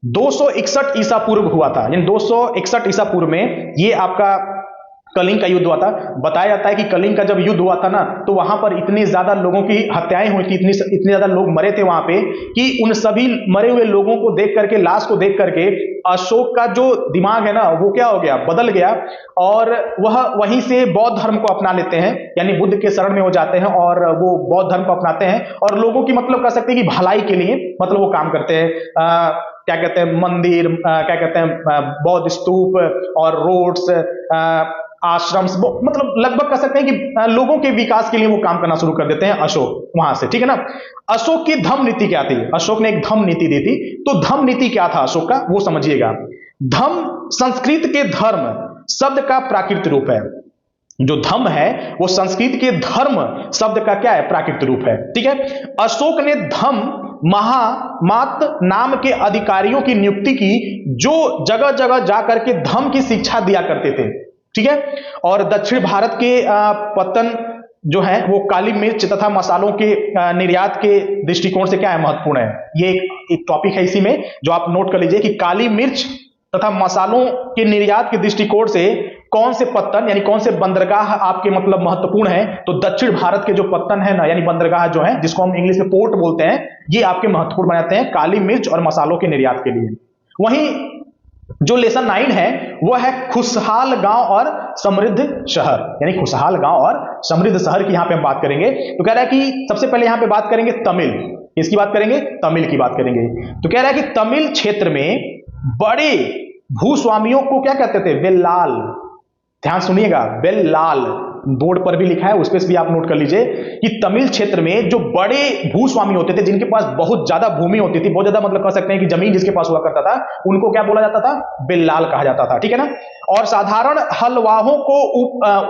261 ईसा पूर्व हुआ था, यानी 261 ईसा पूर्व में ये आपका कलिंग का युद्ध हुआ था। बताया जाता है कि कलिंग का जब युद्ध हुआ था ना, तो वहां पर इतने ज्यादा लोगों की हत्याएं हुई थी, इतने ज्यादा लोग मरे थे वहां पे, कि उन सभी मरे हुए लोगों को देख करके, लाश को देख करके अशोक का जो दिमाग है ना, वो क्या हो गया? बदल गया, और वह वहीं से बौद्ध धर्म को अपना लेते हैं, यानी बुद्ध के शरण में हो जाते हैं और वो बौद्ध धर्म को अपनाते हैं, और लोगों की मतलब कह सकते हैं कि भलाई के लिए मतलब वो काम करते हैं। क्या कहते हैं? मंदिर, क्या कहते हैं, बौद्ध स्तूप और रोड्स, आश्रम, मतलब लगभग कह सकते हैं कि लोगों के विकास के लिए वो काम करना शुरू कर देते हैं अशोक वहां से, ठीक है ना। अशोक की धम्म नीति क्या थी? अशोक ने एक धम्म नीति दी थी। तो धम्म नीति क्या था अशोक का, वो समझिएगा। धम्म संस्कृत के धर्म शब्द का प्राकृत रूप है। जो धम्म है वो संस्कृत के धर्म शब्द का क्या है? प्राकृत रूप है, ठीक है। अशोक ने धम्म महामात नाम के अधिकारियों की नियुक्ति की, जो जगह जगह जाकर के धम्म की शिक्षा दिया करते थे, ठीक है। और दक्षिण भारत के पतन जो है वो काली मिर्च तथा मसालों के निर्यात के दृष्टिकोण से क्या है? महत्वपूर्ण है। ये एक टॉपिक है इसी में, जो आप नोट कर लीजिए कि काली मिर्च तथा मसालों के निर्यात के दृष्टिकोण से कौन से पत्तन यानी कौन से बंदरगाह आपके मतलब महत्वपूर्ण है? तो दक्षिण भारत के जो पत्तन है ना, यानी बंदरगाह जो है, जिसको हम इंग्लिश में पोर्ट बोलते हैं, ये आपके महत्वपूर्ण बनाते हैं काली मिर्च और मसालों के निर्यात के लिए। वहीं जो लेसन 9 है वो है खुशहाल गांव और समृद्ध शहर, यानी खुशहाल गांव और समृद्ध शहर की यहां पे हम बात करेंगे। तो कह रहा है कि सबसे पहले यहां पे बात करेंगे तमिल, किसकी बात करेंगे? तमिल की बात करेंगे। तो कह रहा है कि तमिल क्षेत्र में बड़े भूस्वामियों को क्या कहते थे? वेल्लाल। ध्यान सुनिएगा, वेल्लाल बोर्ड पर भी लिखा है, उस पर भी आप नोट कर लीजिए कि तमिल क्षेत्र में जो बड़े भूस्वामी होते थे, जिनके पास बहुत ज्यादा भूमि होती थी, बहुत ज्यादा मतलब कह सकते हैं कि जमीन जिसके पास हुआ करता था, उनको क्या बोला जाता था? बेल्लाल कहा जाता था, ठीक है ना। और साधारण हलवाहों को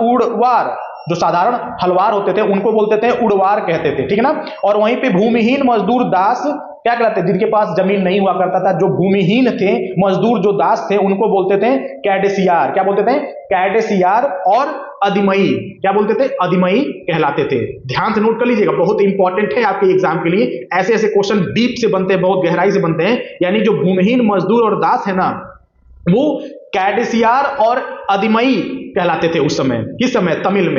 उड़वार, जो साधारण हलवार होते थे उनको बोलते थे उड़वार कहते थे, ठीक है ना। और वहीं पे भूमिहीन मजदूर दास क्या कहते थे? जिनके पास जमीन नहीं हुआ करता था, जो भूमिहीन थे, मजदूर जो दास थे, उनको बोलते थे कैडेसियार। क्या बोलते थे? कैडेसियार। और अधिमई, क्या बोलते थे? अधिमई कहलाते थे। ध्यान से नोट कर लीजिएगा, बहुत इंपॉर्टेंट है आपके एग्जाम के लिए। ऐसे ऐसे क्वेश्चन डीप से बनते हैं, बहुत गहराई से बनते हैं। यानी जो भूमिहीन मजदूर और दास है ना, वो कैडेसियार और अधिमई कहलाते थे उस समय। किस समय? तमिल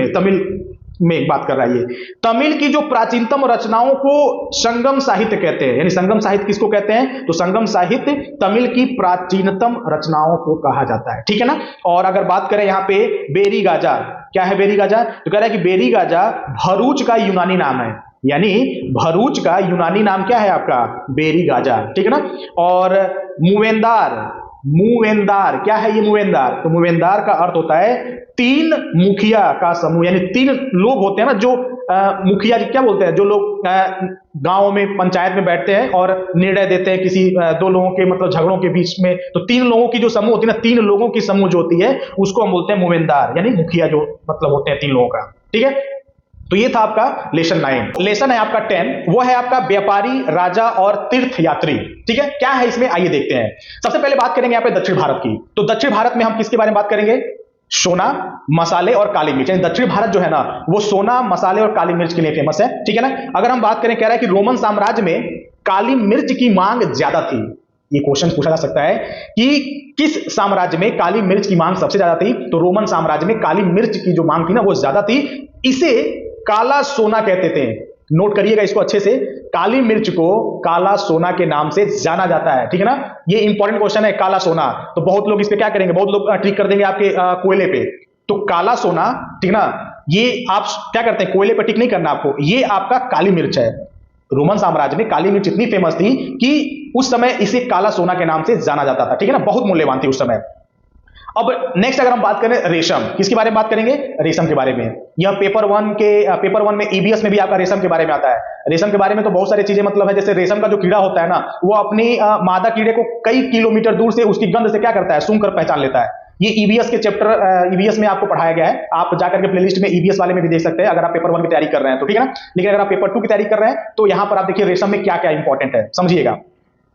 में एक बात कर रहा है ये। तमिल की जो प्राचीनतम रचनाओं को संगम साहित्य कहते हैं, यानी संगम साहित्य किसको कहते हैं? तो संगम साहित्य तमिल की प्राचीनतम रचनाओं को कहा जाता है, ठीक है ना। और अगर बात करें यहाँ पे बेरी गाजा, क्या है बेरी गाजा? तो कह रहा है कि बेरी गाजा भरूच का यूनानी नाम है, यानी भरूच का यूनानी नाम क्या है आपका? बेरी गाजा, ठीक है ना। और मुवेंदार, क्या है ये मुवेंदार? तो मुवेंदार का अर्थ होता है 3 मुखिया का समूह, यानी 3 लोग होते हैं ना, जो मुखिया क्या बोलते हैं? जो लोग गांव में पंचायत में बैठते हैं और निर्णय देते हैं किसी 2 लोगों के मतलब झगड़ों के बीच में। तो 3 लोगों की जो समूह होती है ना, 3 लोगों की समूह जो होती है, उसको हम बोलते हैं मुवेंदार, यानी मुखिया जो मतलब होते हैं 3 लोगों का, ठीक है। तो ये था आपका लेसन 9। लेसन है आपका 10, वो है आपका व्यापारी, राजा और तीर्थ यात्री, ठीक है। क्या है इसमें, आइए देखते हैं। सबसे पहले बात करेंगे यहाँ पे दक्षिण भारत की। तो दक्षिण भारत में हम किसके बारे में बात करेंगे? सोना, मसाले और काली मिर्च। यानी दक्षिण भारत जो है ना, वो सोना, मसाले और काली मिर्च के लिए फेमस है, ठीक है ना। अगर हम बात करें, कह रहा है कि रोमन साम्राज्य में काली मिर्च की मांग ज्यादा थी। ये क्वेश्चन पूछा जा सकता है कि किस साम्राज्य में काली मिर्च की मांग सबसे ज्यादा थी? तो रोमन साम्राज्य में काली मिर्च की जो मांग थी ना, वो ज्यादा थी। इसे काला सोना कहते थे। नोट करिएगा इसको अच्छे से, काली मिर्च को काला सोना के नाम से जाना जाता है, ठीक है ना। ये इंपॉर्टेंट क्वेश्चन है, काला सोना। तो बहुत लोग इस पे क्या करेंगे? बहुत लोग ट्रिक कर देंगे आपके कोयले पे। तो काला सोना, ठीक ना, ये आप क्या करते हैं? कोयले पे टिक नहीं करना आपको, ये आपका काली मिर्च है। रोमन साम्राज्य में काली मिर्च इतनी फेमस थी कि उस समय इसे काला सोना के नाम से जाना जाता था, ठीक है ना। बहुत मूल्यवान थी उस समय। अब नेक्स्ट अगर हम बात करें रेशम, किसके बारे में बात करेंगे? रेशम के बारे में। यह पेपर 1 में ईबीएस में भी आपका रेशम के बारे में आता है। रेशम के बारे में तो बहुत सारी चीजें मतलब है, जैसे रेशम का जो कीड़ा होता है ना, वो अपनी मादा कीड़े को कई किलोमीटर दूर से उसकी गंध से क्या करता है? सूंघ कर पहचान लेता है। ये ईबीएस के चैप्टर ईबीएस में आपको पढ़ाया गया है। आप जाकर के प्लेलिस्ट में ईबीएस वाले में भी देख सकते हैं, अगर आप पेपर 1 की तैयारी कर रहे हैं तो, ठीक है ना। लेकिन अगर आप पेपर 2 की तैयारी कर रहे हैं तो यहां पर आप देखिए रेशम में क्या क्या इंपॉर्टेंट है, समझिएगा।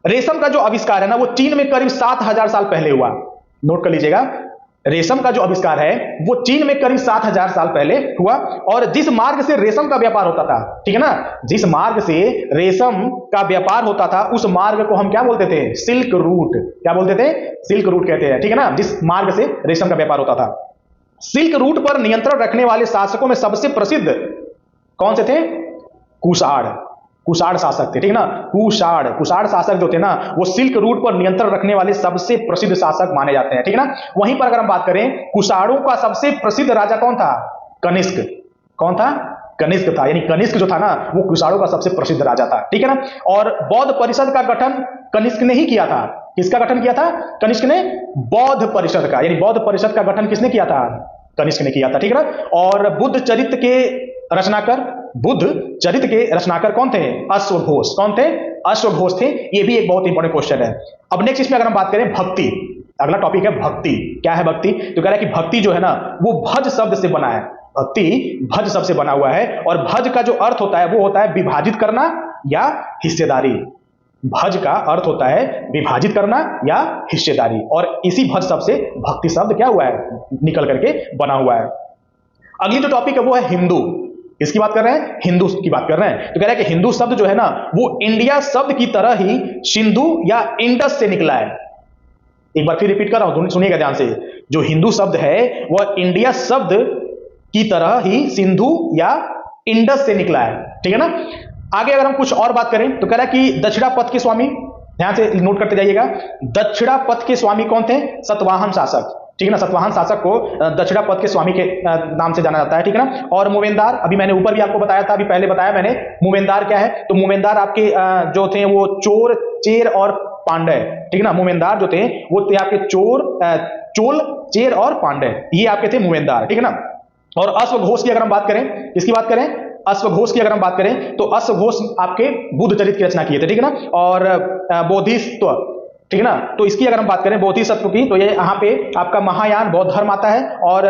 रेशम का जो आविष्कार है ना, वो चीन में करीब 7000 साल पहले हुआ। नोट कर लीजिएगा, रेशम का जो आविष्कार है वो चीन में करीब 7000 साल पहले हुआ। और जिस मार्ग से रेशम का व्यापार होता था, ठीक है ना, जिस मार्ग से रेशम का व्यापार होता था उस मार्ग को हम क्या बोलते थे? Silk route. क्या बोलते थे? सिल्क रूट कहते हैं, ठीक है ना, जिस मार्ग से रेशम का व्यापार होता था। सिल्क रूट पर नियंत्रण रखने वाले शासकों में सबसे प्रसिद्ध कौन से थे? कुषाण। कुषाण शासक थे, ठीक है ना, कुषाण शासक जो थे ना वो सिल्क रूट पर नियंत्रण रखने वाले सबसे प्रसिद्ध शासक माने जाते हैं, ठीक है ना। वहीं पर अगर हम बात करें, कुषाणों का सबसे प्रसिद्ध राजा कौन था? कनिष्क। कौन था? कनिष्क था, यानी कनिष्क जो था ना वो कुषाणों का सबसे प्रसिद्ध राजा था, ठीक है ना। और बौद्ध परिषद का गठन कनिष्क ने ही किया था। किसका गठन किया था? कनिष्क ने। बौद्ध परिषद का, यानी बौद्ध परिषद का गठन किसने किया था? कनिष्क ने किया था, ठीक है ना। और बुद्ध चरित्र के रचनाकर कौन थे? अश्वघोष। कौन थे? अश्वघोष थे। ये भी एक बहुत इंपॉर्टेंट क्वेश्चन है। अब नेक्स्ट इसमें अगर हम बात करें भक्ति, अगला टॉपिक है भक्ति। क्या है भक्ति? तो कह रहा है कि भक्ति जो है ना वो भज शब्द से बना है। भक्ति भज शब्द से बना हुआ है और भज का जो अर्थ होता है वो होता है विभाजित करना या हिस्सेदारी। भज का अर्थ होता है विभाजित करना या हिस्सेदारी, और इसी भज शब्द से भक्ति शब्द क्या हुआ है? निकल करके बना हुआ है। अगली जो टॉपिक है वो है हिंदू। किसकी बात कर रहे हैं? हिंदू की बात कर रहे हैं। तो कह रहा है कि हिंदू शब्द जो है ना वो इंडिया शब्द की तरह ही सिंधु या इंडस से निकला है। एक बार फिर रिपीट कर रहा हूं, सुनिएगा ध्यान से। जो हिंदू शब्द है वह इंडिया शब्द की तरह ही सिंधु या इंडस से निकला है, ठीक है ना। आगे अगर हम कुछ और बात करें तो कह रहा है कि दक्षिणापथ के स्वामी, ध्यान से नोट करते जाइएगा, दक्षिणापथ के स्वामी कौन थे? सतवाहन शासक, ठीक है ना। सतवाहन शासक को दक्षिणापथ के स्वामी के नाम से जाना जाता है, ठीक है ना। और मूवेंदार, अभी मैंने ऊपर भी आपको बताया था, अभी पहले बताया मैंने, मूवेंदार क्या है? तो मूवेंदार आपके जो थे वो चोर, चेर और पांड्य, ठीक है ना। मूवेंदार जो थे वो थे आपके चोल, चेर और पांड्य, ये आपके थे मूवेंदार, ठीक है ना। और अश्वघोष की अगर हम बात करें, किसकी बात करें? अश्वघोष की अगर हम बात करें तो अश्वघोष आपके बुद्ध चरित्र की रचना किए थे, ठीक है ना। और बोधिसत्व, ठीक है ना। तो इसकी अगर हम बात करें बोधिसत्व की, तो ये यहाँ पे आपका महायान बौद्ध धर्म आता है। और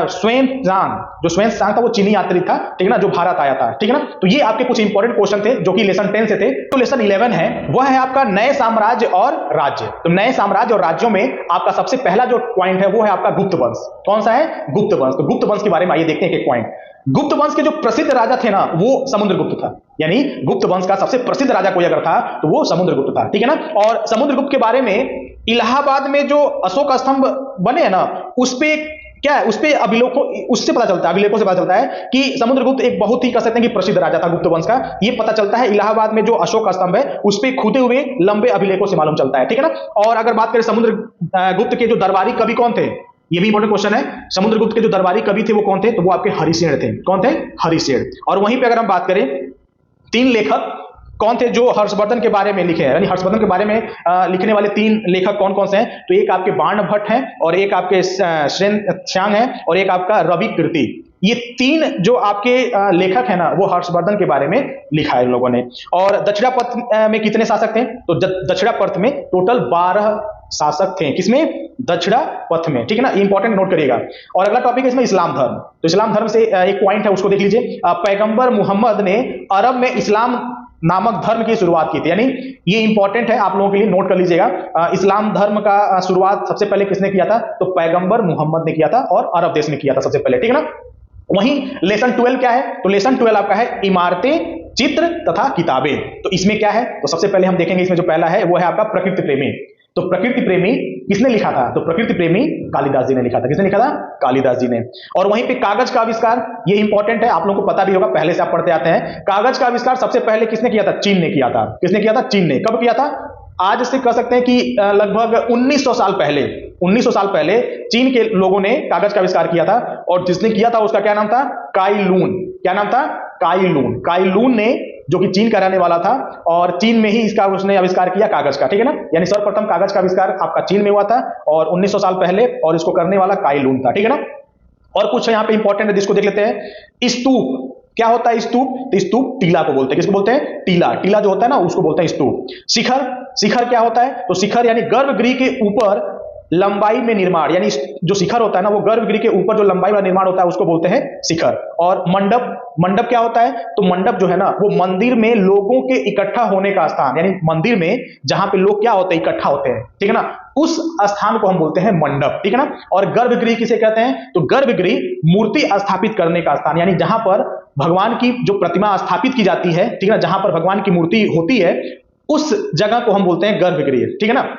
स्वान था वो चीनी यात्री था, ठीक है ना, जो भारत आया था, ठीक है ना। तो ये आपके कुछ इंपॉर्टेंट क्वेश्चन थे जो कि लेसन 10 से थे। तो लेसन 11 है वह है आपका नए साम्राज्य और राज्य। तो नए साम्राज्य और राज्यों में आपका सबसे पहला जो पॉइंट है वो है आपका गुप्त वंश। कौन सा है? गुप्त वंश। तो गुप्त वंश के बारे में आइए देखते हैं एक पॉइंट। गुप्त वंश के जो प्रसिद्ध राजा थे ना वो समुद्रगुप्त था, यानी गुप्त वंश का सबसे प्रसिद्ध राजा कोई अगर था तो वो समुद्रगुप्त था, ठीक है ना। और समुद्रगुप्त के बारे में इलाहाबाद में जो अशोक स्तंभ बने हैं ना उस पे क्या है? उस पे अभिलेखों से पता चलता है कि समुद्रगुप्त एक बहुत ही कह सकते हैं कि प्रसिद्ध राजा था गुप्त वंश का। ये पता चलता है इलाहाबाद में जो अशोक स्तंभ है उस पे खुदे हुए लंबे अभिलेखों से मालूम चलता है, ठीक है ना। और अगर बात करें समुद्रगुप्त के जो दरबारी कवि कौन थे, ये भी इंपॉर्टेंट क्वेश्चन है। समुद्रगुप्त के जो दरबारी कवि थे वो कौन थे? तो वो आपके हरिसेन थे। कौन थे? हरिसेन। और वहीं पे अगर हम बात करें 3 लेखक कौन थे जो हर्षवर्धन के बारे में लिखे हैं, यानी हर्षवर्धन के बारे में लिखने वाले 3 लेखक कौन कौन से हैं? तो एक आपके बाणभट्ट हैं और एक आपके श्यांग हैं और एक आपका रवि कीर्ति। ये 3 जो आपके लेखक हैं ना वो हर्षवर्धन के बारे में लिखा है इन लोगों ने। और दक्षिणापथ में कितने शासक थे? तो दक्षिणापथ में टोटल 12 शासक थे। किसमें? दक्षिणापथ में, ठीक है ना। इंपॉर्टेंट नोट करिएगा। और अगला टॉपिक है इसमें इस्लाम धर्म। तो इस्लाम धर्म से एक पॉइंट है उसको देख लीजिए। पैगंबर मुहम्मद ने अरब में इस्लाम नामक धर्म की शुरुआत की थी, यानी ये इंपॉर्टेंट है आप लोगों के लिए, नोट कर लीजिएगा। इस्लाम धर्म का शुरुआत सबसे पहले किसने किया था? तो पैगंबर मुहम्मद ने किया था और अरब देश में किया था सबसे पहले, ठीक है ना। वहीं लेसन 12 क्या है? तो लेसन 12 आपका है इमारतें, चित्र तथा किताबें। तो इसमें क्या है? तो सबसे पहले हम देखेंगे इसमें जो पहला है वो है आपका प्रकृति प्रेमी। तो प्रकृति प्रेमी किसने लिखा था? तो प्रकृति प्रेमी कालिदास जी ने लिखा था। किसने लिखा था? कालिदास जी ने। और वहीं पे कागज का आविष्कार, ये इंपॉर्टेंट है, आप लोगों को पता भी होगा, पहले से आप पढ़ते आते हैं। कागज का आविष्कार सबसे पहले किसने किया था? चीन ने किया था। किसने किया था? चीन ने। कब किया था? आज से कह सकते हैं कि लगभग 1900 साल पहले, 1900 साल पहले चीन के लोगों ने कागज का आविष्कार किया था। और जिसने किया था उसका क्या नाम था? काई लून। क्या नाम था? काई लून। काई लून ने, जो कि चीन का रहने वाला था, और चीन में ही इसका उसने आविष्कार किया कागज का, ठीक है ना। यानी सर्वप्रथम कागज का आविष्कार आपका चीन में हुआ था और 1900 साल पहले, और इसको करने वाला काई लून था, ठीक है ना। और कुछ यहाँ पे इंपॉर्टेंट है जिसको देख लेते हैं। स्तूप क्या होता है? स्तूप, तो स्तूप टीला को बोलते हैं। किसको बोलते हैं? टीला। टीला जो होता है ना उसको बोलते हैं स्तूप। शिखर, शिखर क्या होता है? तो शिखर यानी गर्भगृह के ऊपर लंबाई में निर्माण, यानी जो शिखर होता है ना, वो गर्भगृह के ऊपर जो लंबाई वाला निर्माण होता है उसको बोलते हैं शिखर। और मंडप, मंडप क्या होता है? तो मंडप जो है ना, वो मंदिर में लोगों के इकट्ठा होने का स्थान, यानी मंदिर में जहां पे लोग क्या होते हैं, इकट्ठा होते हैं, ठीक है ना, उस स्थान को हम बोलते हैं मंडप, ठीक है ना। और गर्भगृह किसे कहते हैं? तो गर्भगृह मूर्ति स्थापित करने का स्थान, यानी जहां पर भगवान की जो प्रतिमा स्थापित की जाती है, ठीक है ना, जहां पर भगवान की मूर्ति होती है, उस जगह को हम बोलते हैं गर्भगृह, ठीक है ना।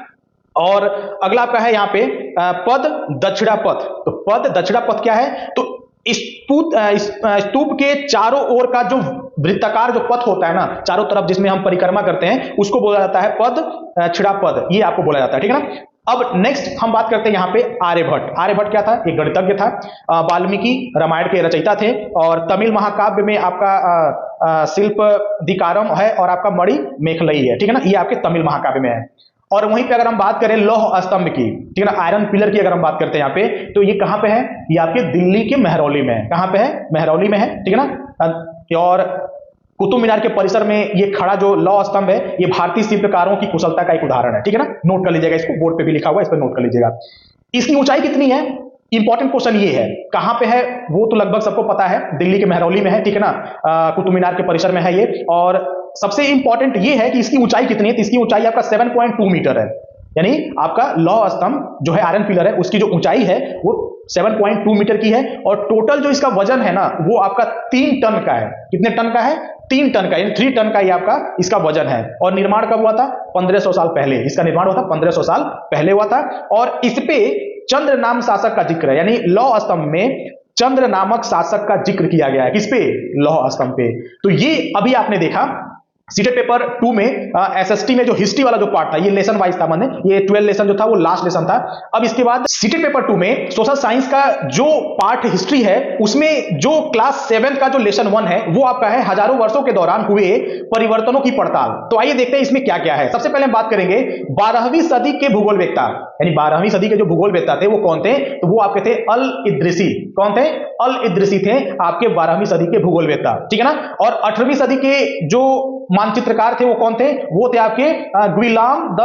और अगला आपका है यहाँ पे पद दक्षिणा पथ। तो पद दक्षिणा पथ क्या है? तो स्तूप के चारों ओर का जो वृत्ताकार जो पथ होता है ना, चारों तरफ जिसमें हम परिक्रमा करते हैं, उसको बोला जाता है पद छिड़ा पद, ये आपको बोला जाता है, ठीक है ना। अब नेक्स्ट हम बात करते हैं यहाँ पे आर्यभट्ट। आर्यभट्ट क्या था? एक गणितज्ञ था, वाल्मीकि रामायण के रचयिता थे, और तमिल महाकाव्य में आपका शिल्प दिकारम है और आपका मणि मेखलई है, ठीक है ना, ये आपके तमिल महाकाव्य में है। और वहीं पे अगर हम बात करें लौह स्तंभ की, ठीक है ना, आयरन पिलर की अगर हम बात करते हैं यहाँ पे, तो ये कहां पे है? ये आपके दिल्ली के मेहरौली में है। कहां पे है? मेहरौली में है, ठीक है ना। और कुतुब मीनार के परिसर में ये खड़ा जो लौह स्तंभ है, ये भारतीय शिल्पकारों की कुशलता का एक उदाहरण है, ठीक है ना। नोट कर लीजिएगा इसको, बोर्ड पे भी लिखा हुआ है, इस पर नोट कर लीजिएगा। इसकी ऊंचाई कितनी है? इंपॉर्टेंट क्वेश्चन ये है। कहां पे है वो तो लगभग सबको पता है, दिल्ली के मेहरौली में है, ठीक है ना, कुतुब मीनार के परिसर में है ये। और सबसे इंपॉर्टेंट ये है कि इसकी ऊंचाई कितनी है? तो इसकी ऊंचाई आपका 7.2 मीटर है, यानी आपका लौह स्तंभ जो है आयरन पिलर है, उसकी जो ऊंचाई है वो 7.2 मीटर की है। और टोटल जो इसका वजन है ना, वो आपका 3 टन का है। कितने टन का है? 3 टन का, यानी 3 टन का ये आपका इसका वजन है। और निर्माण कब हुआ था? 1500 साल पहले इसका निर्माण हुआ था, 1500 साल पहले हुआ था। और इस पे चंद्र नाम शासक का जिक्र है, यानी लौह स्तंभ में चंद्र नामक शासक का जिक्र किया गया है। किस पे? लौह स्तंभ पे। तो ये अभी आपने देखा सीटेट पेपर 2 में एसएसटी में जो हिस्ट्री वाला जो पार्ट था, ये लेसन वाइज था, मैंने ये 12 लेसन जो था वो लास्ट लेसन था। अब इसके बाद सीटेट पेपर 2 में सोशल साइंस का जो पार्ट हिस्ट्री है, उसमें जो क्लास 7 का जो लेसन 1 है, वो आपका है हजारों वर्षों के दौरान हुए परिवर्तनों की पड़ताल। तो आइए देखते हैं इसमें क्या क्या है। सबसे पहले हम बात करेंगे 12वीं सदी के भूगोलवेत्ता, यानी 12वीं सदी के जो भूगोलवेत्ता थे वो कौन थे? तो वो आपके थे अल इद्रिसी। कौन थे? अल इद्रिसी थे आपके 12वीं सदी के भूगोलवेत्ता, ठीक है ना। और 18वीं सदी के जो मानचित्रकार थे वो कौन थे? वो थे आपके ग्विलाम द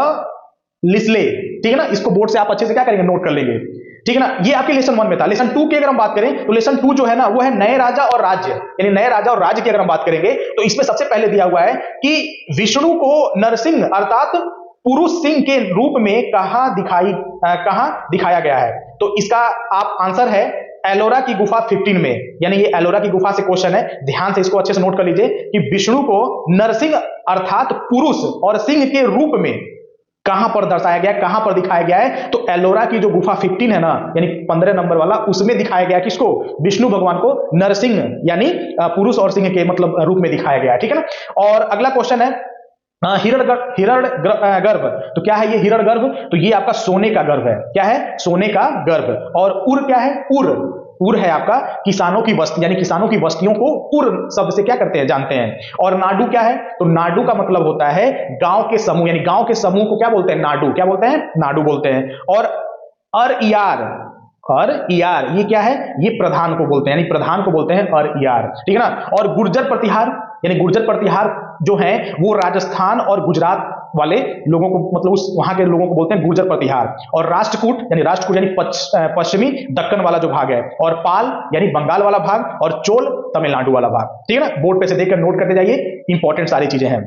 लिस्ले, ठीक है ना। इसको बोर्ड से आप अच्छे से क्या करेंगे? नोट कर लेंगे, ठीक है ना। ये आपके लेसन 1 में था। लेसन 2 की अगर हम बात करें तो लेसन 2 जो है ना, वो है नए राजा और राज्य, यानी नए राजा और राज्य की अगर हम बात करेंगे तो इसमें सबसे पहले दिया हुआ है कि विष्णु को नरसिंह अर्थात पुरुष सिंह के रूप में कहां दिखाया गया है? तो इसका आप आंसर है एलोरा की गुफा 15 में, यानी ये एलोरा की गुफा से क्वेश्चन है, ध्यान से इसको अच्छे से नोट कर लीजिए कि विष्णु को नरसिंह अर्थात पुरुष और सिंह के रूप में कहां पर दर्शाया गया, कहां पर दिखाया गया है? तो एलोरा की जो गुफा 15 है ना, यानी 15 नंबर वाला, उसमें दिखाया गया किसको? विष्णु भगवान को नरसिंह यानी पुरुष और सिंह के मतलब रूप में दिखाया गया, ठीक है ना। और अगला क्वेश्चन है हिरण गर्भ। तो क्या है ये हिरण गर्भ? तो ये आपका सोने का गर्भ है। क्या है? सोने का गर्भ। और उर क्या है? उर है आपका किसानों की बस्ती, यानी किसानों की बस्तियों को उर शब्द से क्या करते हैं? जानते हैं। और नाडू क्या है? तो नाडू का मतलब होता है गांव के समूह, यानी गांव के समूह को क्या बोलते हैं? नाडू। क्या बोलते हैं? नाडू बोलते हैं। और अर-इयार ये क्या है? ये प्रधान को बोलते हैं, यानी प्रधान को बोलते हैं अर-इयार, ठीक है ना। और गुर्जर प्रतिहार, यानी गुर्जर प्रतिहार जो है वो राजस्थान और गुजरात वाले लोगों को मतलब उस वहां के लोगों को बोलते हैं गुर्जर प्रतिहार। और राष्ट्रकूट यानी पश्चिमी दक्कन वाला जो भाग है। और पाल यानी बंगाल वाला भाग। और चोल तमिलनाडु वाला भाग, ठीक है ना। बोर्ड पे से देखकर नोट करते जाइए, इंपॉर्टेंट सारी चीजें हैं।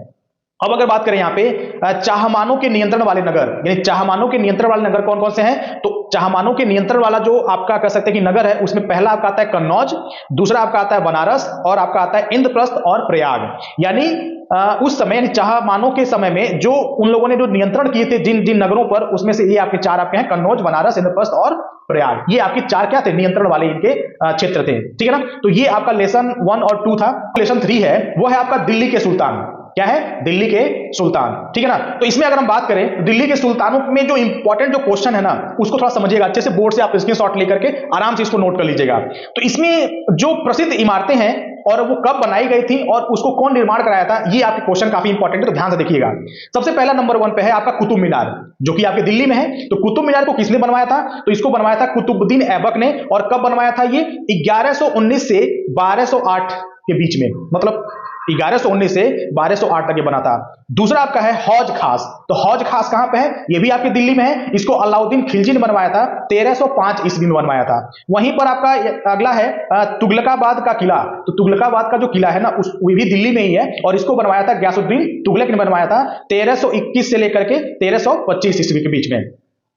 अब अगर बात करें यहाँ पे चाहमानों के नियंत्रण वाले नगर, यानी चाहमानों के नियंत्रण वाले नगर कौन कौन से हैं? तो चाहमानों के नियंत्रण वाला जो आपका कह सकते हैं कि नगर है, उसमें पहला आपका आता है कन्नौज, दूसरा आपका आता है बनारस, और आपका आता है इंद्रप्रस्थ और प्रयाग। यानी उस समय यानी चाहमानों के समय में जो उन लोगों ने जो नियंत्रण किए थे जिन जिन नगरों पर, उसमें से ये आपके 4 आपके हैं, कन्नौज, बनारस, इंद्रप्रस्थ और प्रयाग। ये आपके 4 क्या थे? नियंत्रण वाले इनके क्षेत्र थे, ठीक है ना। तो ये आपका लेसन 1 और 2 था। लेसन 3 है वो है आपका दिल्ली के सुल्तान। क्या है? दिल्ली के सुल्तान, ठीक है ना। तो इसमें अगर हम बात करें दिल्ली के सुल्तानों में जो इंपॉर्टेंट जो क्वेश्चन है ना, उसको थोड़ा समझिएगा अच्छे से, बोर्ड से आप स्क्रीनशॉट लेकर के आराम से इसको नोट कर लीजिएगा। तो इसमें जो प्रसिद्ध इमारतें हैं और वो कब बनाई गई थी और उसको कौन निर्माण कराया था, ये आपके क्वेश्चन काफी इंपॉर्टेंट है, तो ध्यान से देखिएगा। सबसे पहला नंबर 1 पे है आपका कुतुब मीनार, जो कि आपके दिल्ली में है। तो कुतुब मीनार को किसने बनवाया था? तो इसको बनवाया था कुतुबुद्दीन ऐबक ने। और कब बनवाया था ये? 1119 से 1208 के बीच में, मतलब 1119 से 1208 तक ये बना था। दूसरा आपका है हौज खास। तो हौज खास कहां पे है? ये भी आपके दिल्ली में है। इसको अलाउद्दीन खिलजी ने बनवाया था, 1305 ईस्वी में बनवाया था। वहीं पर आपका अगला है तुगलकाबाद का किला। तो तुगलकाबाद का जो किला है ना, वो भी दिल्ली में ही है और इसको बनवाया था गयासुद्दीन तुगलक ने बनवाया था 1321 से लेकर के 1325 ईस्वी के बीच में।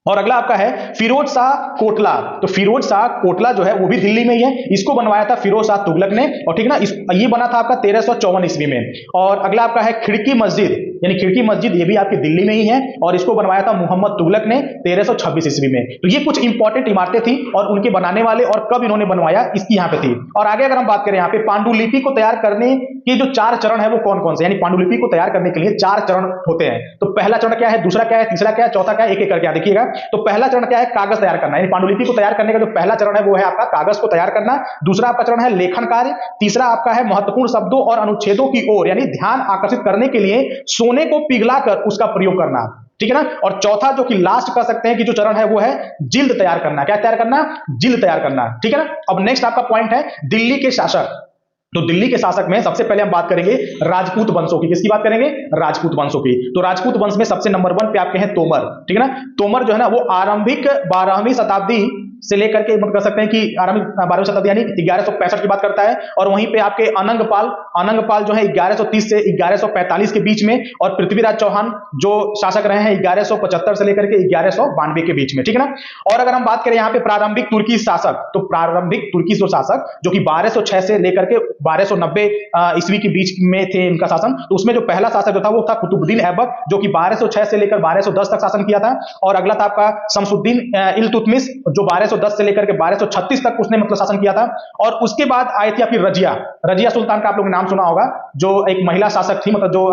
और अगला आपका है फिरोज शाह कोटला। तो फिरोज शाह कोटला जो है वो भी दिल्ली में ही है। इसको बनवाया था फिरोज शाह तुगलक ने, और ठीक ना, ये बना था आपका 1354 ईस्वी में। और अगला आपका है खिड़की मस्जिद, यानी खिड़की मस्जिद, ये भी आपकी दिल्ली में ही है और इसको बनवाया था मोहम्मद तुगलक ने 1326 ईस्वी में। तो ये कुछ इंपॉर्टेंट इमारतें थी और उनके बनाने वाले और कब इन्होंने बनवाया इसकी यहाँ पे थी। और आगे अगर हम बात करें यहाँ पे पांडुलिपि को तैयार करने के जो 4 चरण है वो कौन कौन से, यानी पांडुलिपि को तैयार करने के लिए 4 चरण होते हैं। तो पहला चरण क्या है, दूसरा क्या है, तीसरा क्या है, चौथा क्या है, एक एक करके देखिएगा। तो पहला चरण क्या है, कागज तैयार करना, यानी पांडुलिपि को तैयार करने का जो पहला चरण है वो है आपका कागज को तैयार करना। दूसरा आपका चरण है लेखन कार्य। तीसरा आपका है महत्वपूर्ण शब्दों और अनुच्छेदों की ओर, यानी ध्यान आकर्षित करने के लिए सोने को पिघलाकर उसका प्रयोग करना, ठीक है ना। और चौथा जो कि लास्ट कह सकते हैं कि जो चरण है वो है जिल्द तैयार करना। क्या तैयार करना? जिल्द तैयार करना, ठीक है ना। अब नेक्स्ट आपका पॉइंट है दिल्ली के शासक। तो दिल्ली के शासक में सबसे पहले हम बात करेंगे राजपूत वंशों की। किसकी बात करेंगे? राजपूत वंशों की। तो राजपूत वंश में सबसे नंबर 1 पे आपके हैं तोमर, ठीक है ना। तोमर जो है ना वो आरंभिक 12वीं शताब्दी से लेकर के मतलब कह सकते हैं कि आरंभिक 12वीं शताब्दी यानी 1165 की बात करता है। और वहीं पे आपके अनंगपाल जो है 1130 से 1145 के बीच में, और पृथ्वीराज चौहान जो शासक रहे हैं 1175 से लेकर के 1192 के बीच में, ठीक है ना। और अगर हम बात करें यहाँ पे प्रारंभिक तुर्की शासक, तो प्रारंभिक तुर्की शासक जो कि 1206 से लेकर के 1290 ईस्वी के बीच में थे इनका शासन। तो उसमें जो पहला शासक जो था वो था कुतुबुद्दीन ऐबक, जो कि 1206 से लेकर 1210 तक शासन किया था। और अगला था आपका शमसुद्दीन इल्तुतमिश, जो 1210 से लेकर के 1236 तक उसने मतलब शासन किया था। और उसके बाद आई थी आपकी रजिया सुल्तान का आप लोगों ने नाम सुना होगा, जो एक महिला शासक थी, मतलब जो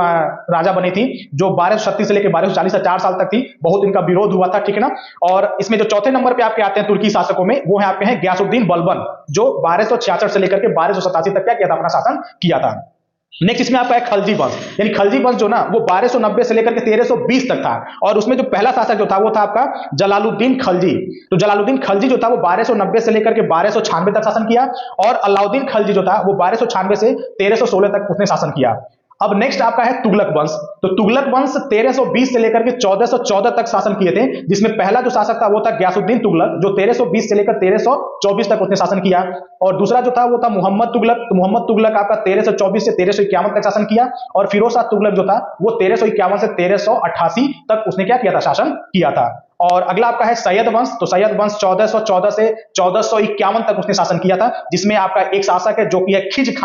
राजा बनी थी, जो 1236 से लेकर 1240 से 4 साल तक थी। बहुत इनका विरोध हुआ था, ठीक है ना। और इसमें जो चौथे नंबर पे आपके आते हैं तुर्की शासकों में, वो है आपके हैं गयासुद्दीन बलबन, जो 1266 से लेकर के 1287 तक क्या किया था, अपना शासन किया था। नेक्स्ट इसमें आपका है खलजी वंश, यानी खलजी वंश जो ना वो 1290 से लेकर के 1320 तक था। और उसमें जो पहला शासक जो था वो था आपका जलालुद्दीन खलजी। तो जलालुद्दीन खलजी जो था वो 1290 से लेकर के 1296 तक शासन किया। और अलाउद्दीन खलजी जो था वो 1296 से 1316 तक उसने शासन किया। अब नेक्स्ट आपका है तुगलक वंश। तो तुगलक वंश 1320 से लेकर के 1414 तक शासन किए थे, जिसमें पहला जो शासक था वो था गयासुद्दीन तुगलक, जो 1320 से लेकर 1324 तक उसने शासन किया। और दूसरा जो था वो था मोहम्मद तुगलक। तो मोहम्मद तुगलक आपका 1324 से 1351 तक शासन किया। और फिरोज शाह तुगलक जो था वो 1351 से 1388 तक उसने क्या किया था, शासन किया था। और अगला आपका है सैयद वंश। तो सैयद वंश 1414 से 1451 तक उसने शासन किया था, जिसमें आपका एक शासक है जो कि है खिज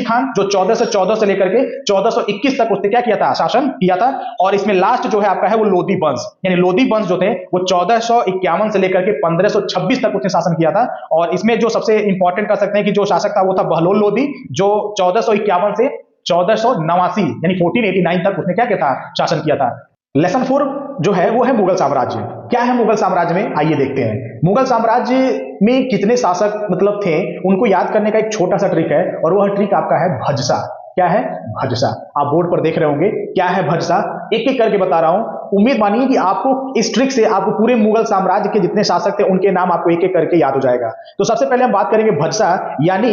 खान, जो 1414 से लेकर के 1421 तक उसने क्या किया था, शासन किया था। और इसमें लास्ट जो है आपका है वो लोधी वंश, यानी लोधी वंश जो थे वो 1451 से लेकर के 1526 तक उसने शासन किया था। और इसमें जो सबसे इंपॉर्टेंट कर सकते हैं कि जो शासक था वो था बहलोल लोधी, जो 1451 से 1489 यानी 1489 तक उसने क्या किया था, शासन किया था। लेसन 4 जो है वो है मुगल साम्राज्य। क्या है मुगल साम्राज्य में, आइए देखते हैं। मुगल साम्राज्य में कितने शासक मतलब थे, उनको याद करने का एक छोटा सा ट्रिक है, और वह ट्रिक आपका है भजसा। क्या है? भजसा। आप बोर्ड पर देख रहे होंगे क्या है भजसा, एक एक करके बता रहा हूं। उम्मीद मानिए कि आपको इस ट्रिक से आपको पूरे मुगल साम्राज्य के जितने शासक थे उनके नाम आपको एक एक करके याद हो जाएगा। तो सबसे पहले हम बात करेंगे भजसा, यानी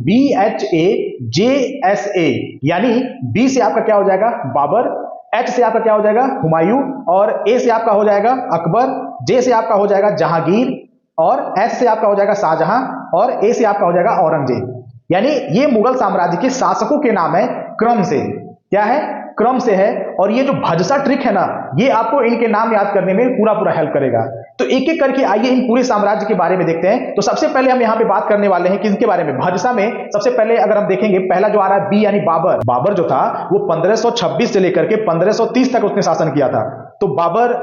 BHAJSA, यानी बी से आपका क्या हो जाएगा, बाबर, एच से आपका क्या हो जाएगा, हुमायूं, और ए से आपका हो जाएगा अकबर, जे से आपका हो जाएगा जहांगीर, और एच से आपका हो जाएगा शाहजहां, और ए से आपका हो जाएगा औरंगजेब। यानी ये मुगल साम्राज्य के शासकों के नाम है क्रम से। क्या है? क्रम से है। और ये जो भजसा ट्रिक है ना, ये आपको इनके नाम याद करने में पूरा हेल्प करेगा। तो एक एक करके आइए इन पूरे साम्राज्य के बारे में देखते हैं। तो सबसे पहले हम यहाँ पे बात करने वाले हैं किसके बारे में, भजसा में। सबसे पहले अगर हम देखेंगे, पहला जो आ रहा है बी यानी बाबर। बाबर जो था वो 1526 से लेकर के 1530 तक उसने शासन किया था। तो बाबर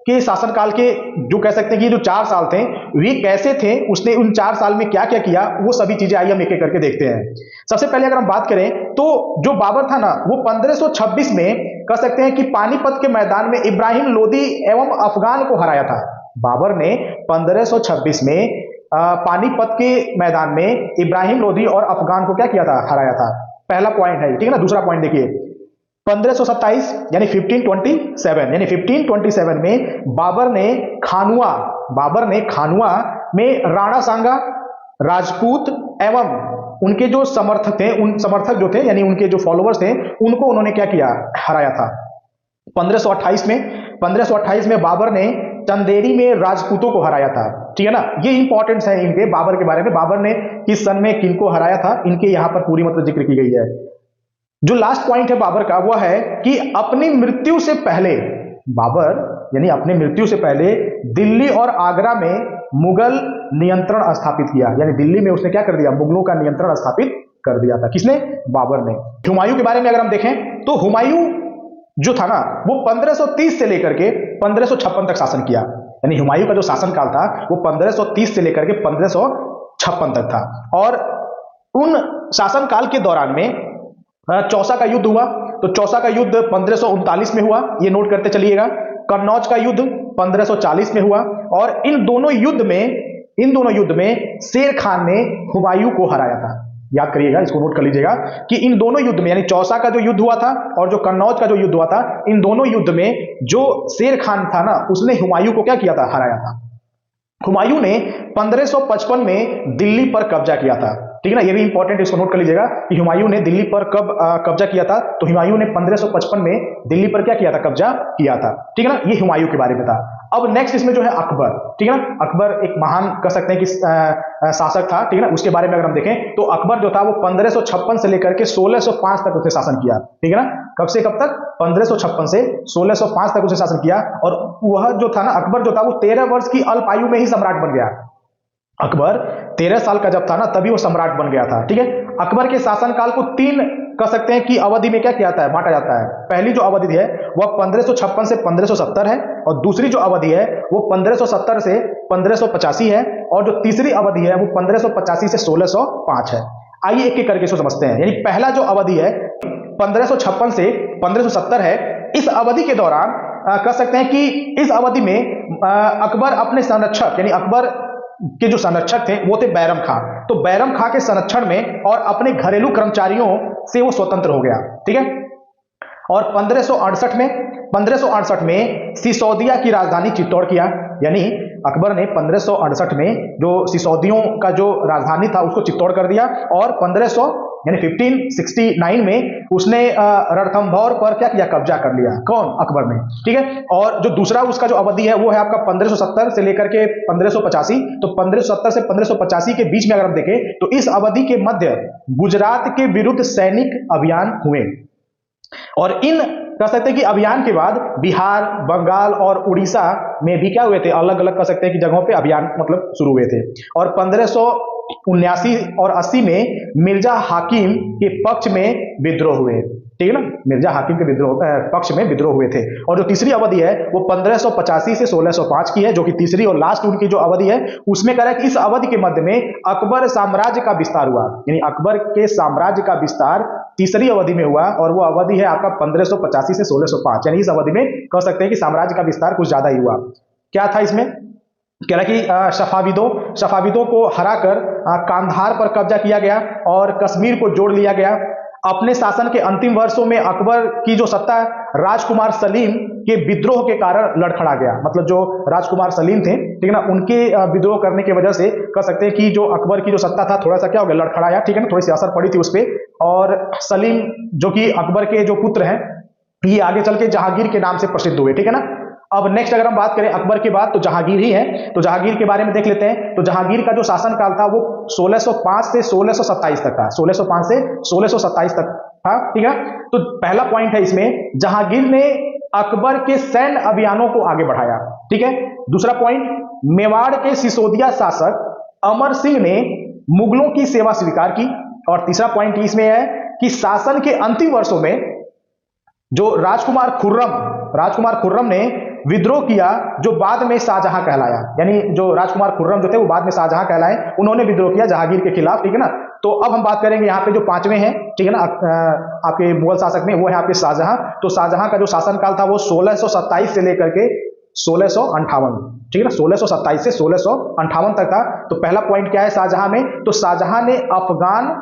के शासनकाल के जो कह सकते हैं कि जो 4 साल थे वे कैसे थे, उसने उन 4 साल में क्या क्या किया, वो सभी चीजें आइए हम एक एक करके देखते हैं। सबसे पहले अगर हम बात करें तो जो बाबर था ना वो 1526 में कह सकते हैं कि पानीपत के मैदान में इब्राहिम लोदी एवं अफगान को हराया था। बाबर ने 1526 में पानीपत के मैदान में इब्राहिम लोदी और अफगान को क्या किया था, हराया था। पहला पॉइंट है, ठीक है ना। दूसरा पॉइंट देखिए, 1527 यानी 1527 में बाबर ने खानुआ में राणा सांगा, राजपूत एवं उनके जो समर्थक थे, उन समर्थक जो थे यानी उनके जो फॉलोअर्स थे, उनको उन्होंने क्या किया, हराया था 1528 में। 1528 में बाबर ने चंदेरी में राजपूतों को हराया था, ठीक है ना। ये इंपॉर्टेंस है इनके बाबर के बारे में, बाबर ने किस सन में किनको हराया था, इनके यहां पर पूरी मतलब जिक्र की गई है। जो लास्ट पॉइंट है बाबर का वह है कि अपनी मृत्यु से पहले बाबर यानी अपनी मृत्यु से पहले दिल्ली और आगरा में मुगल नियंत्रण स्थापित किया, यानी दिल्ली में उसने क्या कर दिया, मुगलों का नियंत्रण स्थापित कर दिया था। किसने, बाबर ने। हुमायूं के बारे में अगर हम देखें तो हुमायूं जो था ना वो 1530 से लेकर के 1556 तक शासन किया, यानी हुमायूं का जो शासन काल था वो 1530 से लेकर के 1556 तक था। और उन शासन काल के दौरान में चौसा का युद्ध हुआ, तो चौसा का युद्ध 1539 में हुआ, ये नोट करते चलिएगा। कन्नौज का युद्ध 1540 में हुआ, और इन दोनों युद्ध में शेर खान ने हुमायूं को हराया था। याद करिएगा, इसको नोट कर लीजिएगा कि इन दोनों युद्ध में, यानी चौसा का जो युद्ध हुआ था और जो कन्नौज का जो युद्ध हुआ था, इन दोनों युद्ध में जो शेर खान था ना, उसने हुमायूं को क्या किया था, हराया था। हुमायूं ने 1555 में दिल्ली पर कब्जा किया था, ठीक है ना। ये भी इंपॉर्टेंट, इसको नोट कर लीजिएगा कि हुमायूं ने दिल्ली पर कब कब्जा किया था, तो हुमायूं ने 1555 में दिल्ली पर क्या किया था, कब्जा किया था, ठीक है ना। ये हुमायूं के बारे में था। अब नेक्स्ट इसमें जो है अकबर, ठीक है ना। अकबर एक महान कह सकते हैं कि शासक था, ठीक है ना। उसके बारे में अगर हम देखें तो अकबर जो था वो 1556 से लेकर के 1605 तक उसने शासन किया, ठीक है ना। कब से कब तक, 1556 से 1605 तक उसने शासन किया। और वह जो था ना, अकबर जो था वो 13 वर्ष की अल्प आयु में ही सम्राट बन गया। अकबर 13 साल का जब था ना तभी वो सम्राट बन गया था, ठीक है। अकबर के शासनकाल को 3 कह सकते हैं कि अवधि में क्या किया जाता है, बांटा जाता है। पहली जो अवधि है वह 1556 से 1570 है, और दूसरी जो अवधि है वो 1570 से 1585 है, और जो तीसरी अवधि है वो 1585 से 1605 है। आइए एक एक करके इसको समझते हैं। यानी पहला जो अवधि है 1556 से 1570 है। इस अवधि के दौरान कह सकते हैं कि इस अवधि में अकबर अपने संरक्षक यानी अकबर के जो संरक्षक थे वो थे बैरम खां, तो बैरम खां के संरक्षण में और अपने घरेलू कर्मचारियों से वो स्वतंत्र हो गया, ठीक है। और 1568 में सिसोदिया की राजधानी चित्तौड़ किया, यानी अकबर ने 1568 में जो सिसोदियों का जो राजधानी था उसको चित्तौड़ कर दिया, और 1569 में उसने रणथंभौर पर क्या किया, कब्जा कर लिया। कौन, अकबर ने, ठीक है। और जो दूसरा उसका जो अवधि है वो है आपका 1570 से लेकर के 1585, तो 1570 से 1585 के बीच में अगर हम देखें तो इस अवधि के मध्य गुजरात के विरुद्ध सैनिक अभियान हुए, और इन कह सकते हैं कि अभियान के बाद बिहार, बंगाल और उड़ीसा में भी क्या हुए थे, अलग अलग कह सकते हैं कि जगहों पे अभियान मतलब शुरू हुए थे। और 1579 और 80 में मिर्जा हाकिम के पक्ष में विद्रोह हुए, ठीक है ना। मिर्जा हाकिम के पक्ष में विद्रोह हुए थे। और जो तीसरी अवधि है वो 1585 से 1605 की है, जो कि तीसरी और लास्ट उनकी जो अवधि है उसमें कह रहा है कि इस अवधि के मध्य में अकबर साम्राज्य का विस्तार हुआ, यानी अकबर के साम्राज्य का विस्तार तीसरी अवधि में हुआ, और वो अवधि है आपका 1585 से 1605, यानी इस अवधि में कह सकते हैं कि साम्राज्य का विस्तार कुछ ज्यादा ही हुआ। क्या था इसमें, कह रहा कि सफाविदों को हराकर कांधार पर कब्जा किया गया और कश्मीर को जोड़ लिया गया। अपने शासन के अंतिम वर्षों में अकबर की जो सत्ता राजकुमार सलीम के विद्रोह के कारण लड़खड़ा गया, मतलब जो राजकुमार सलीम थे, ठीक है ना, उनके विद्रोह करने की वजह से कह सकते हैं कि जो अकबर की जो सत्ता था थोड़ा सा क्या हो गया, लड़खड़ाया, ठीक है ना, थोड़ी सी असर पड़ी थी उस पर। और सलीम जो कि अकबर के जो पुत्र हैं ये आगे चल के जहांगीर के नाम से प्रसिद्ध हुए, ठीक है ना। अब नेक्स्ट अगर हम बात करें अकबर के बाद तो जहांगीर ही है, तो जहांगीर के बारे में देख लेते हैं। तो जहांगीर का जो शासन काल था वो 1605 से 1627 तक था, 1605 से 1627 तक था, ठीक है। तो पहला पॉइंट है इसमें, जहांगीर ने अकबर के सैन्य अभियानों को आगे बढ़ाया, ठीक है। दूसरा पॉइंट, मेवाड़ के सिसोदिया शासक अमर सिंह ने मुगलों की सेवा स्वीकार की। और तीसरा पॉइंट इसमें है कि शासन के अंतिम वर्षों में जो राजकुमार खुर्रम ने विद्रोह किया, जो बाद में शाहजहां कहलाया, यानी जो राजकुमार खुर्रम जो थे वो बाद में शाहजहां कहलाए, उन्होंने विद्रोह किया जहांगीर के खिलाफ, ठीक है ना। तो अब हम बात करेंगे यहाँ पे जो पांचवें हैं, ठीक है ना, आपके मुगल शासक में, वो है आपके शाहजहां। तो शाहजहां का जो शासनकाल था वो 1627 से लेकर के 1658, ठीक है ना, 1627 से 1658 तक था। तो पहला पॉइंट क्या है शाहजहां में, तो शाहजहां ने अफगान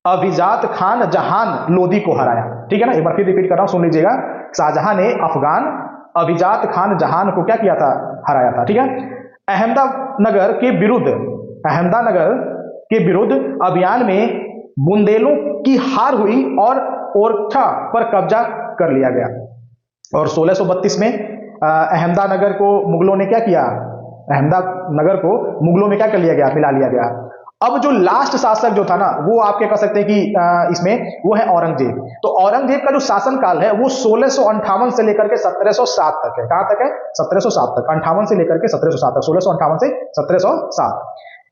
अभिजात खान जहान लोदी को हराया, ठीक है ना। एक बार फिर रिपीट कर रहा हूं, सुन लीजिएगा। शाहजहां ने अफगान अभिजात खान जहान को क्या किया था, हराया था, ठीक है। अहमदानगर के विरुद्ध अभियान में बुंदेलों की हार हुई और ओरछा पर कब्जा कर लिया गया। और 1632 में अहमदानगर को मुगलों ने क्या किया, अहमदानगर को मुगलों में क्या कर लिया गया, मिला लिया गया। अब जो लास्ट शासक जो था ना वो आपके कह सकते हैं कि इसमें वो है औरंगजेब। तो औरंगजेब का जो शासन काल है वो 1658 से लेकर के 1707 तक है। कहां तक है? 1707 तक। 58 से लेकर के 1707 तक, 1658 से 1707।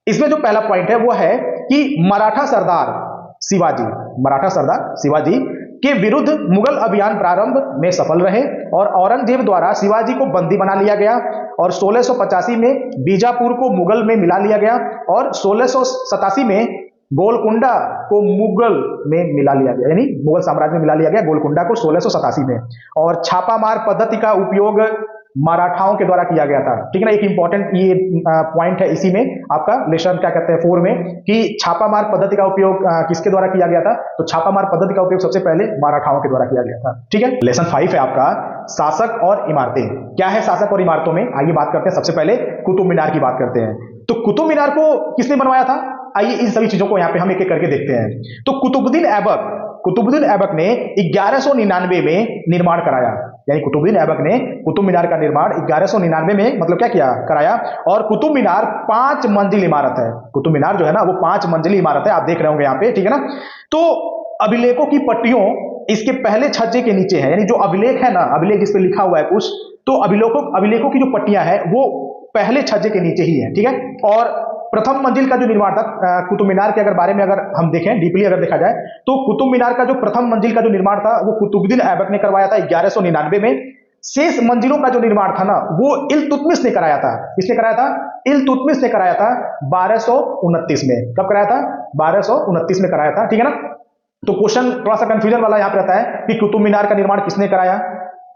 इसमें जो पहला पॉइंट है वो है कि मराठा सरदार शिवाजी के विरुद्ध मुगल अभियान प्रारंभ में सफल रहे और औरंगजेब द्वारा शिवाजी को बंदी बना लिया गया और 1685 में बीजापुर को मुगल में मिला लिया गया और 1687 में गोलकुंडा को मुगल में मिला लिया गया, यानी मुगल साम्राज्य में मिला लिया गया गोलकुंडा को 1687 में। और छापामार पद्धति का उपयोग मराठाओं के द्वारा किया गया था। ठीक है ना, एक इंपॉर्टेंट ये पॉइंट है इसी में आपका लेसन क्या कहते हैं 4 में कि छापामार पद्धति का उपयोग किसके द्वारा किया गया था। तो छापामार पद्धति का उपयोग सबसे पहले मराठाओं के द्वारा किया गया था। ठीक है, लेसन 5 है आपका शासक और इमारतें। क्या है शासक और इमारतों में, आइए बात करते हैं। सबसे पहले कुतुब मीनार की बात करते हैं। तो कुतुब मीनार को किसने बनवाया था, आइए इन सभी चीजों को यहाँ पे हम एक एक करके देखते हैं। तो कुतुबुद्दीन ऐबक ने 1199 में निर्माण कराया, यानी कुतुबुद्दीन ऐबक ने कुतुब मीनार का निर्माण 1199 में मतलब क्या किया, कराया। और कुतुब मीनार 5 मंजिल इमारत है। कुतुब मीनार जो है ना वो 5 मंजिली इमारत है, आप देख रहे होंगे यहाँ पे। ठीक है ना, तो अभिलेखों की पट्टियों इसके पहले छज्जे के नीचे है, यानी जो अभिलेख है ना, अभिलेख जिस पे लिखा हुआ है कुछ, तो अभिलेखों की जो पट्टियां है वो पहले छज्जे के नीचे ही है। ठीक है, और प्रथम मंजिल का जो निर्माण था कुतुब मीनार के अगर बारे में अगर हम देखें डीपली अगर देखा जाए तो कुतुब मीनार का जो प्रथम मंजिल का जो निर्माण था वो कुतुबुद्दीन ऐबक ने करवाया था 1199 में। शेष मंजिलों का जो निर्माण था ना वो इल्तुतमिश ने कराया था। किसने कराया था? इल्तुतमिश ने कराया था 1229 में। कब कराया था? 1229 में कराया था। ठीक है ना, तो क्वेश्चन थोड़ा सा कंफ्यूजन वाला यहाँ पे रहता है कि कुतुब मीनार का निर्माण किसने कराया।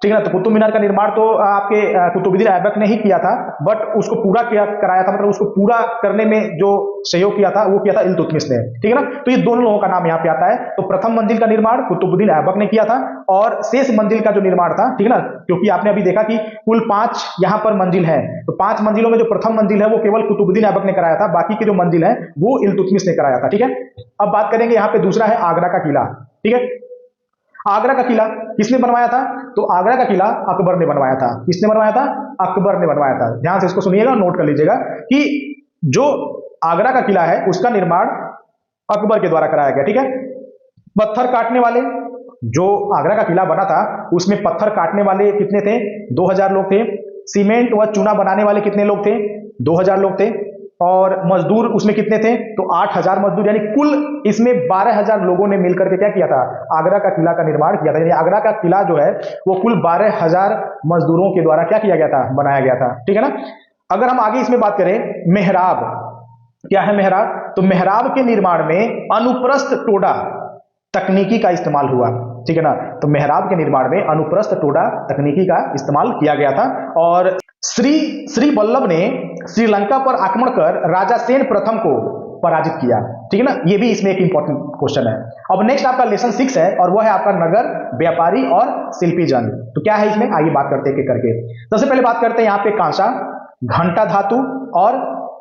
ठीक है ना, तो कुतुब मीनार का निर्माण तो आपके कुतुबुद्दीन ऐबक ने ही किया था, बट उसको पूरा कराया था, मतलब उसको पूरा करने में जो सहयोग किया था वो किया था इल्तुतमिश ने। ठीक है ना, तो ये दोनों लोगों का नाम यहाँ पे आता है। तो प्रथम मंजिल का निर्माण कुतुबुद्दीन ऐबक ने किया था और शेष मंजिल का जो निर्माण था, ठीक है ना, क्योंकि आपने अभी देखा कि कुल 5 यहाँ पर मंजिल है, तो 5 मंजिलों में जो प्रथम मंजिल है वो केवल कुतुबुद्दीन ऐबक ने कराया था, बाकी के जो मंजिल है वो इल्तुतमिश ने कराया था। ठीक है, अब बात करेंगे यहाँ पे दूसरा है आगरा का किला। ठीक है, आगरा का किला किसने बनवाया था? तो आगरा का किला अकबर ने बनवाया था। किसने बनवाया था? अकबर ने बनवाया था। ध्यान से इसको सुनिएगा, नोट कर लीजिएगा कि जो आगरा का किला है उसका निर्माण अकबर के द्वारा कराया गया। ठीक है, पत्थर काटने वाले, जो आगरा का किला बना था उसमें पत्थर काटने वाले कितने थे? 2000 लोग थे। सीमेंट व चूना बनाने वाले कितने लोग थे? 2000 लोग थे। और मजदूर उसमें कितने थे? तो 8000 मजदूर, यानी कुल इसमें 12000 लोगों ने मिलकर के क्या किया था? आगरा का किला का निर्माण किया था। यानी आगरा का किला जो है वो कुल 12000 मजदूरों के द्वारा क्या किया गया था? बनाया गया था। ठीक है ना, अगर हम आगे इसमें बात करें मेहराब, क्या है मेहराब? तो मेहराब के निर्माण में अनुप्रस्थ टोडा तकनीकी का इस्तेमाल हुआ। ठीक है ना, तो मेहराब के निर्माण में अनुप्रस्थ टोडा तकनीकी का इस्तेमाल किया गया था। और श्री वल्लभ ने श्रीलंका पर आक्रमण कर राजा सेन प्रथम को पराजित किया। ठीक है ना, ये भी इसमें एक इंपॉर्टेंट क्वेश्चन है। अब नेक्स्ट आपका लेसन 6 है और वह है आपका नगर, व्यापारी और शिल्पी जन। तो क्या है इसमें, आइए बात करते हैं करके। सबसे पहले बात करते हैं यहाँ पे कांसा, घंटा धातु और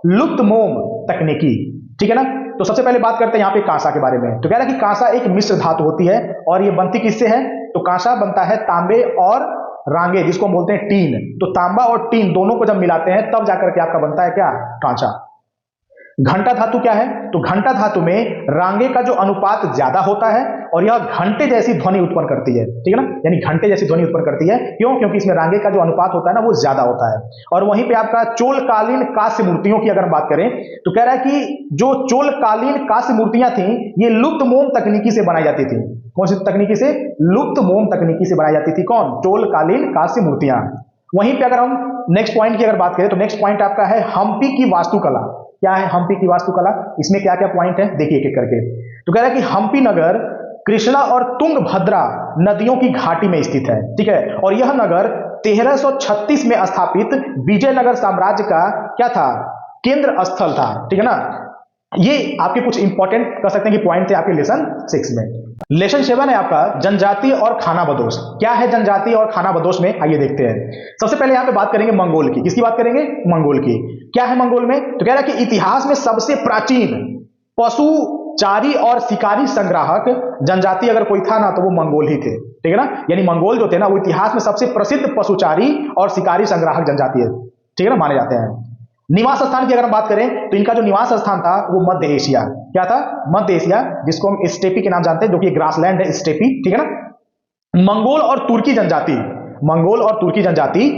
लुप्त मोम तकनीकी। ठीक है ना, तो सबसे पहले बात करते हैं यहाँ पे कांसा के बारे में। तो कह रहा है कि कांसा एक मिश्र धातु होती है और ये बनती किससे है? तो कांसा बनता है तांबे और रांगे, जिसको हम बोलते हैं टीन। तो तांबा और टीन दोनों को जब मिलाते हैं तब जाकर के आपका बनता है क्या? कांसा। घंटा धातु क्या है? तो घंटा धातु में रांगे का जो अनुपात ज्यादा होता है और यह घंटे जैसी ध्वनि उत्पन्न करती है। ठीक है ना, यानी घंटे जैसी ध्वनि उत्पन्न करती है। क्यों? क्योंकि इसमें रांगे का जो अनुपात होता है ना वो ज्यादा होता है। और वहीं पे आपका चोलकालीन कांस्य मूर्तियों की अगर हम बात करें तो कह रहा है कि जो चोलकालीन कांस्य मूर्तियां थी ये लुप्त मोम तकनीकी से बनाई जाती थी। कौन सी तकनीकी से? लुप्त मोम तकनीकी से बनाई जाती थी। कौन? चोलकालीन कांस्य मूर्तियां। वहीं पे अगर हम नेक्स्ट पॉइंट की अगर बात करें तो नेक्स्ट पॉइंट आपका है हम्पी की वास्तुकला। क्या है हम्पी की वास्तुकला? इसमें क्या क्या पॉइंट है देखिए एक एक करके। तो कह रहा है कि हम्पी नगर कृष्णा और तुंगभद्रा नदियों की घाटी में स्थित है। ठीक है, और यह नगर 1336 में स्थापित विजयनगर साम्राज्य का क्या था? केंद्र स्थल था। ठीक है ना, ये आपके कुछ इंपॉर्टेंट कर सकते हैं कि पॉइंट थे आपके लेसन 6 में। लेसन 7 है आपका जनजातीय और खाना बदोश। क्या है जनजातीय और खाना बदोश में, आइए देखते हैं। सबसे पहले यहाँ पे बात करेंगे मंगोल की। किसकी बात करेंगे? मंगोल की। क्या है मंगोल में? तो कह रहा है कि इतिहास में सबसे प्राचीन पशुचारी और शिकारी संग्राहक जनजाति अगर कोई था ना तो वो मंगोल ही थे, ठीक है ना। यानी मंगोल जो थे ना वो इतिहास में सबसे प्रसिद्ध पशुचारी और शिकारी संग्राहक जनजाति है, ठीक है ना, माने जाते हैं। निवास स्थान की अगर हम बात करें तो इनका जो निवास स्थान था वो मध्य एशिया, क्या था, मध्य एशिया, जिसको हम स्टेपी के नाम जानते हैं, जो कि ग्रासलैंड है, स्टेपी, ठीक है ना। मंगोल और तुर्की जनजाति, मंगोल और तुर्की जनजाति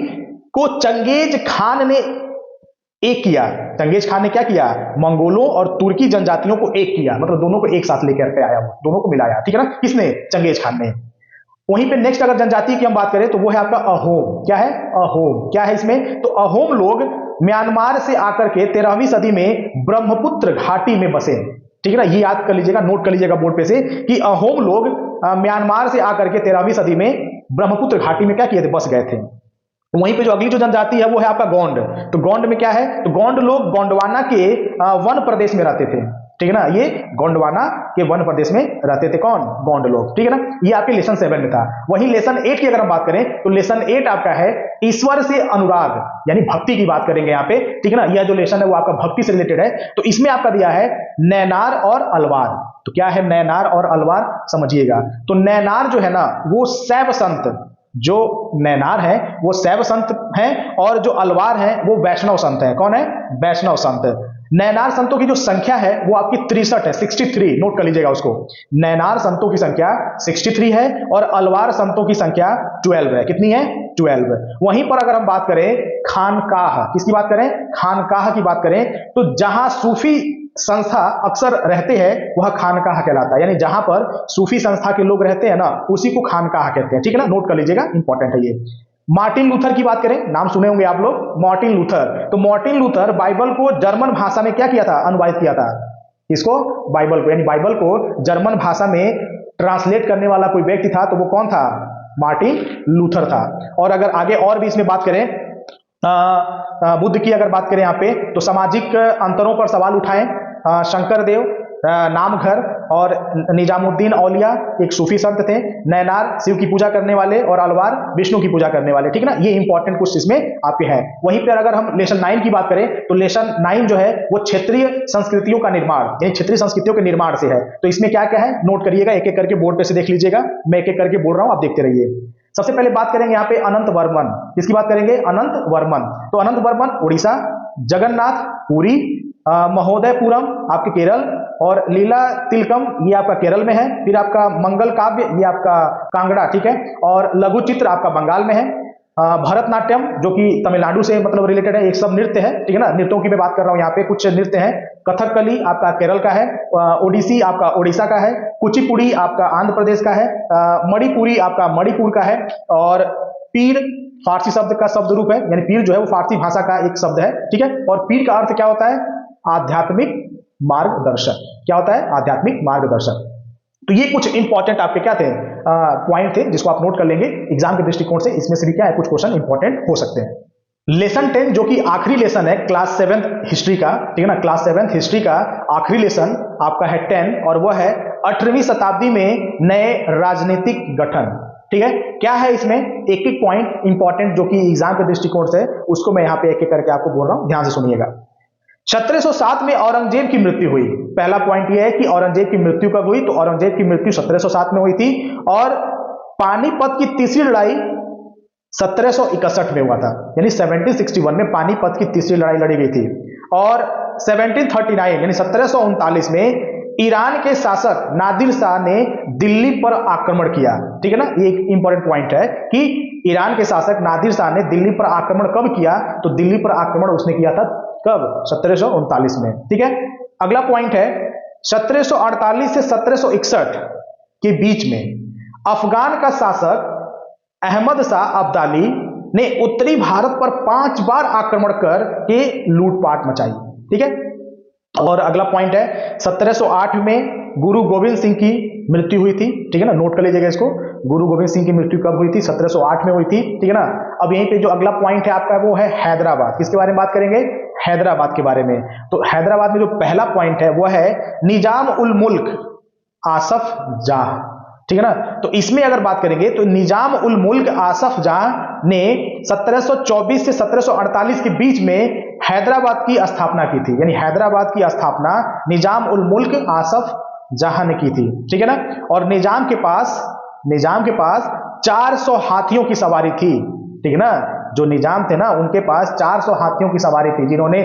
को चंगेज खान ने एक किया। चंगेज खान ने क्या किया, मंगोलों और तुर्की जनजातियों को एक किया, मतलब दोनों को एक साथ लेकर के आया, दोनों को मिलाया, ठीक है ना, किसने, चंगेज खान ने। वहीं पे नेक्स्ट अगर जनजाति की हम बात करें तो वो है आपका अहोम, क्या है, अहोम, क्या है इसमें, तो अहोम लोग म्यांमार से आकर के 13वीं सदी में ब्रह्मपुत्र घाटी में बसे, ठीक है ना, ये याद कर लीजिएगा, नोट कर लीजिएगा बोर्ड पे से कि अहोम लोग म्यांमार से आकर के 13वीं सदी में ब्रह्मपुत्र घाटी में क्या किए थे, बस गए थे। वहीं पे जो अगली जो जनजाति है वो है आपका गोंड। तो गोंड में क्या है, तो गोंड लोग गोंडवाना के वन प्रदेश में रहते थे, ठीक है ना, ये गोंडवाना के वन प्रदेश में रहते थे, कौन, गोंड लोग, ठीक है ना। ये आपके लेसन 7 में था। वहीं लेसन 8 की अगर हम बात करें तो लेसन 8 आपका है ईश्वर से अनुराग, यानी भक्ति की बात करेंगे यहाँ पे, ठीक है ना। यह जो लेसन है वो आपका भक्ति से रिलेटेड है। तो इसमें आपका दिया है नैनार और अलवार। तो क्या है नैनार और अलवार, समझिएगा। तो नैनार जो है ना वो शैव संत, जो नैनार है वो शैव संत हैं और जो अलवार है वो वैष्णव संत है। कौन है, वैष्णव संत। नैनार संतों की जो संख्या है वो आपकी 63 है, 63, नोट कर लीजिएगा उसको। नैनार संतों की संख्या 63 है और अलवार संतों की संख्या 12 है। कितनी है, 12। वहीं पर अगर हम बात करें खानकाह, किसकी बात करें, खानकाह की बात करें, तो जहां सूफी संस्था अक्सर रहते हैं वह खानकाह कहलाता है, यानी जहां पर सूफी संस्था के लोग रहते हैं ना उसी को खानकाह कहते हैं, ठीक है ना, नोट कर लीजिएगा, इंपॉर्टेंट है ये। मार्टिन लूथर की बात करें, नाम सुने होंगे आप लोग, मार्टिन लूथर। तो मार्टिन लूथर बाइबल को जर्मन भाषा में क्या किया था, अनुवादित किया था। इसको, बाइबल को, यानी बाइबल को जर्मन भाषा में ट्रांसलेट करने वाला कोई व्यक्ति था तो वो कौन था, मार्टिन लूथर था। और अगर आगे और भी इसमें बात करें, बुद्ध की अगर बात करें यहाँ पे तो सामाजिक अंतरों पर सवाल उठाएं, शंकरदेव, नामघर और निजामुद्दीन औलिया एक सूफी संत थे। नैनार शिव की पूजा करने वाले और अलवार विष्णु की पूजा करने वाले, ठीक है ना, ये इंपॉर्टेंट कुछ इसमें आपके हैं। वहीं पर अगर हम लेसन 9 की बात करें तो लेसन 9 जो है वो क्षेत्रीय संस्कृतियों का निर्माण, यानी क्षेत्रीय संस्कृतियों के निर्माण से है। तो इसमें क्या क्या है नोट करिएगा, एक एक करके बोर्ड पे से देख लीजिएगा, मैं एक एक करके बोल रहा हूं, आप देखते रहिए। सबसे पहले बात करेंगे यहाँ पे अनंत वर्मन, किसकी बात करेंगे, अनंत वर्मन। तो अनंत वर्मन उड़ीसा, जगन्नाथ पुरी, महोदयपुरम आपके केरल, और लीला तिलकम ये आपका केरल में है। फिर आपका मंगल काव्य ये आपका कांगड़ा, ठीक है, और लघु चित्र आपका बंगाल में है। भरतनाट्यम जो कि तमिलनाडु से मतलब रिलेटेड है, एक सब नृत्य है, ठीक है ना, नृत्यों की मैं बात कर रहा हूँ यहाँ पे, कुछ नृत्य है। कथकली आपका केरल का है, ओडिसी आपका ओडिशा का है, कुचिपुड़ी आपका आंध्र प्रदेश का है, मणिपुरी आपका मणिपुर का है, और पीर फारसी शब्द का शब्द रूप है, यानी पीर जो है वो फारसी भाषा का एक शब्द है, ठीक है। और पीर का अर्थ क्या होता है, आध्यात्मिक मार्गदर्शक, क्या होता है, आध्यात्मिक मार्गदर्शक। तो ये कुछ इंपॉर्टेंट आपके क्या थे, पॉइंट थे जिसको आप नोट कर लेंगे एग्जाम के दृष्टिकोण से। इसमें से भी क्या है, कुछ क्वेश्चन इंपॉर्टेंट हो सकते हैं। लेसन 10 जो कि आखिरी लेसन है क्लास 7 हिस्ट्री का, ठीक है ना, क्लास 7 हिस्ट्री का आखिरी लेसन आपका है 10, और वह है 18वीं शताब्दी में नए राजनीतिक गठन, ठीक है। क्या है इसमें, एक एक पॉइंट इंपॉर्टेंट जो कि एग्जाम के दृष्टिकोण से, उसको मैं यहाँ पे एक एक करके आपको बोल रहा हूं, ध्यान से सुनिएगा। 1707 में औरंगजेब की मृत्यु हुई। पहला पॉइंट यह है कि औरंगजेब की मृत्यु कब हुई, तो औरंगजेब की मृत्यु 1707 में हुई थी, और पानीपत की तीसरी लड़ाई 1761 में हुआ था, यानी 1761 में पानीपत की तीसरी लड़ाई लड़ी गई थी। और 1739 यानी 1739 में ईरान के शासक नादिर शाह ने दिल्ली पर आक्रमण किया, ठीक है ना, ये एक इंपॉर्टेंट पॉइंट है कि ईरान के शासक नादिर शाह ने दिल्ली पर आक्रमण कब किया, तो दिल्ली पर आक्रमण उसने किया था कब, 1739 में, ठीक है। अगला पॉइंट है 1748 से 1761 के बीच में अफगान का शासक अहमद शाह अब्दाली ने उत्तरी भारत पर 5 बार आक्रमण कर के लूटपाट मचाई, ठीक है। और अगला पॉइंट है 1708 में गुरु गोविंद सिंह की मृत्यु हुई थी, ठीक है ना, नोट कर लीजिएगा इसको। गुरु गोविंद सिंह की मृत्यु कब हुई थी, 1708 में हुई थी, ठीक है ना। अब यहीं पे जो अगला पॉइंट है आपका वो है हैदराबाद। किसके बारे में बात करेंगे, हैदराबाद के बारे में। तो हैदराबाद में जो पहला पॉइंट है वो है निजाम उल मुल्क आसफ जाह, ठीक है ना। तो इसमें अगर बात करेंगे तो निजाम उल मुल्क आसफ जहां ने 1724 से 1748 के बीच में हैदराबाद की स्थापना की थी, यानी हैदराबाद की स्थापना निजाम उल मुल्क आसफ जहां ने की थी, ठीक है ना। और निजाम के पास 400 हाथियों की सवारी थी, ठीक है ना। जो निजाम थे ना उनके पास 400 हाथियों की सवारी थी जिन्होंने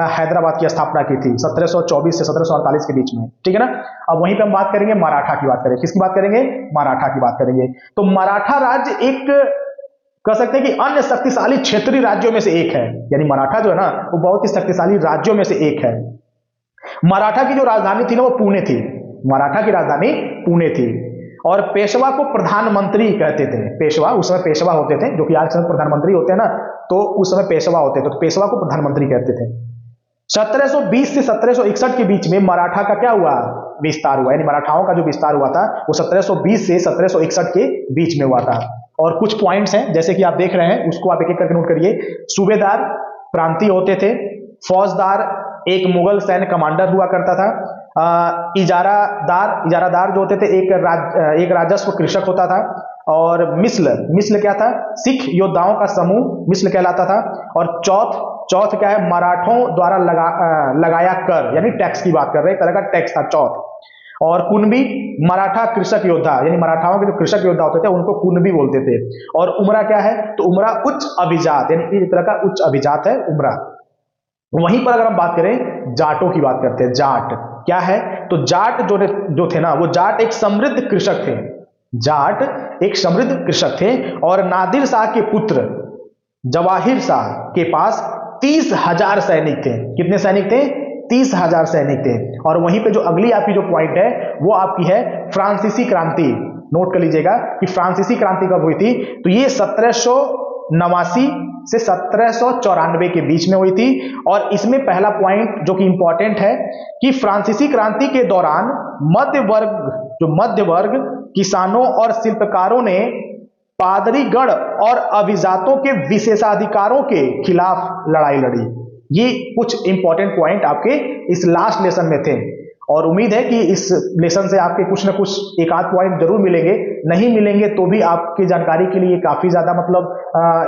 हैदराबाद की स्थापना की थी 1724 से 1748 के बीच में, ठीक है ना। अब वहीं पे हम बात करेंगे मराठा की बात करेंगे, किसकी बात करेंगे, मराठा की बात करेंगे। तो मराठा राज्य एक कह सकते हैं कि अन्य शक्तिशाली क्षेत्रीय राज्यों में से एक है, यानी मराठा जो है ना वो बहुत ही शक्तिशाली राज्यों में से एक है। मराठा की जो राजधानी थी ना वो पुणे थी, मराठा की राजधानी पुणे थी। और पेशवा को प्रधानमंत्री कहते थे, पेशवा उस समय पेशवा होते थे, जो कि आज समय प्रधानमंत्री होते हैं ना, तो उस समय पेशवा होते थे, तो पेशवा को प्रधानमंत्री कहते थे। 1720 से 1761 के बीच में मराठा का क्या हुआ, विस्तार हुआ, यानी मराठाओं का जो विस्तार हुआ था वो 1720 से 1761 के बीच में हुआ था। और कुछ पॉइंट्स हैं जैसे कि आप देख रहे हैं, उसको आप एक एक करके नोट करिए। सूबेदार प्रांतीय होते थे, फौजदार एक मुगल सैन्य कमांडर हुआ करता था, इजारादार जो होते थे एक राजस्व कृषक होता था, और मिस्ल क्या था, सिख योद्धाओं का समूह मिस्ल कहलाता था। और चौथ क्या है, मराठों द्वारा लगाया कर, यानी टैक्स की बात कर रहे हैं, एक तरह का टैक्स था चौथ। और कुनबी मराठा कृषक योद्धा, यानी मराठाओं के जो कृषक योद्धा होते थे उनको कुनबी बोलते थे। और उमरा क्या है, तो उमरा उच्च अभिजात, यानी एक तरह का उच्च अभिजात है उमरा। वहीं पर अगर हम बात करें जाटों की बात करते हैं, जाट क्या है, तो जाट जो थे ना वो जाट एक समृद्ध कृषक थे, जाट एक समृद्ध कृषक थे। और नादिर शाह के पुत्र जवाहिर शाह के पास 30,000 सैनिक थे, कितने सैनिक थे, 30,000 सैनिक थे। और वहीं पे जो अगली आपकी जो पॉइंट है वो आपकी है फ्रांसीसी क्रांति, नोट कर लीजिएगा कि फ्रांसीसी क्रांति कब हुई थी, तो ये 1789 से 1794 के बीच में हुई थी। और इसमें पहला पॉइंट जो कि इंपॉर्टेंट है कि फ्रांसीसी क्रांति के दौरान मध्य वर्ग किसानों और शिल्पकारों ने पादरीगण और अभिजातों के विशेषाधिकारों के खिलाफ लड़ाई लड़ी। ये कुछ इंपॉर्टेंट पॉइंट आपके इस लास्ट लेसन में थे, और उम्मीद है कि इस लेसन से आपके कुछ ना कुछ एक आध पॉइंट जरूर मिलेंगे, नहीं मिलेंगे तो भी आपकी जानकारी के लिए काफी ज्यादा मतलब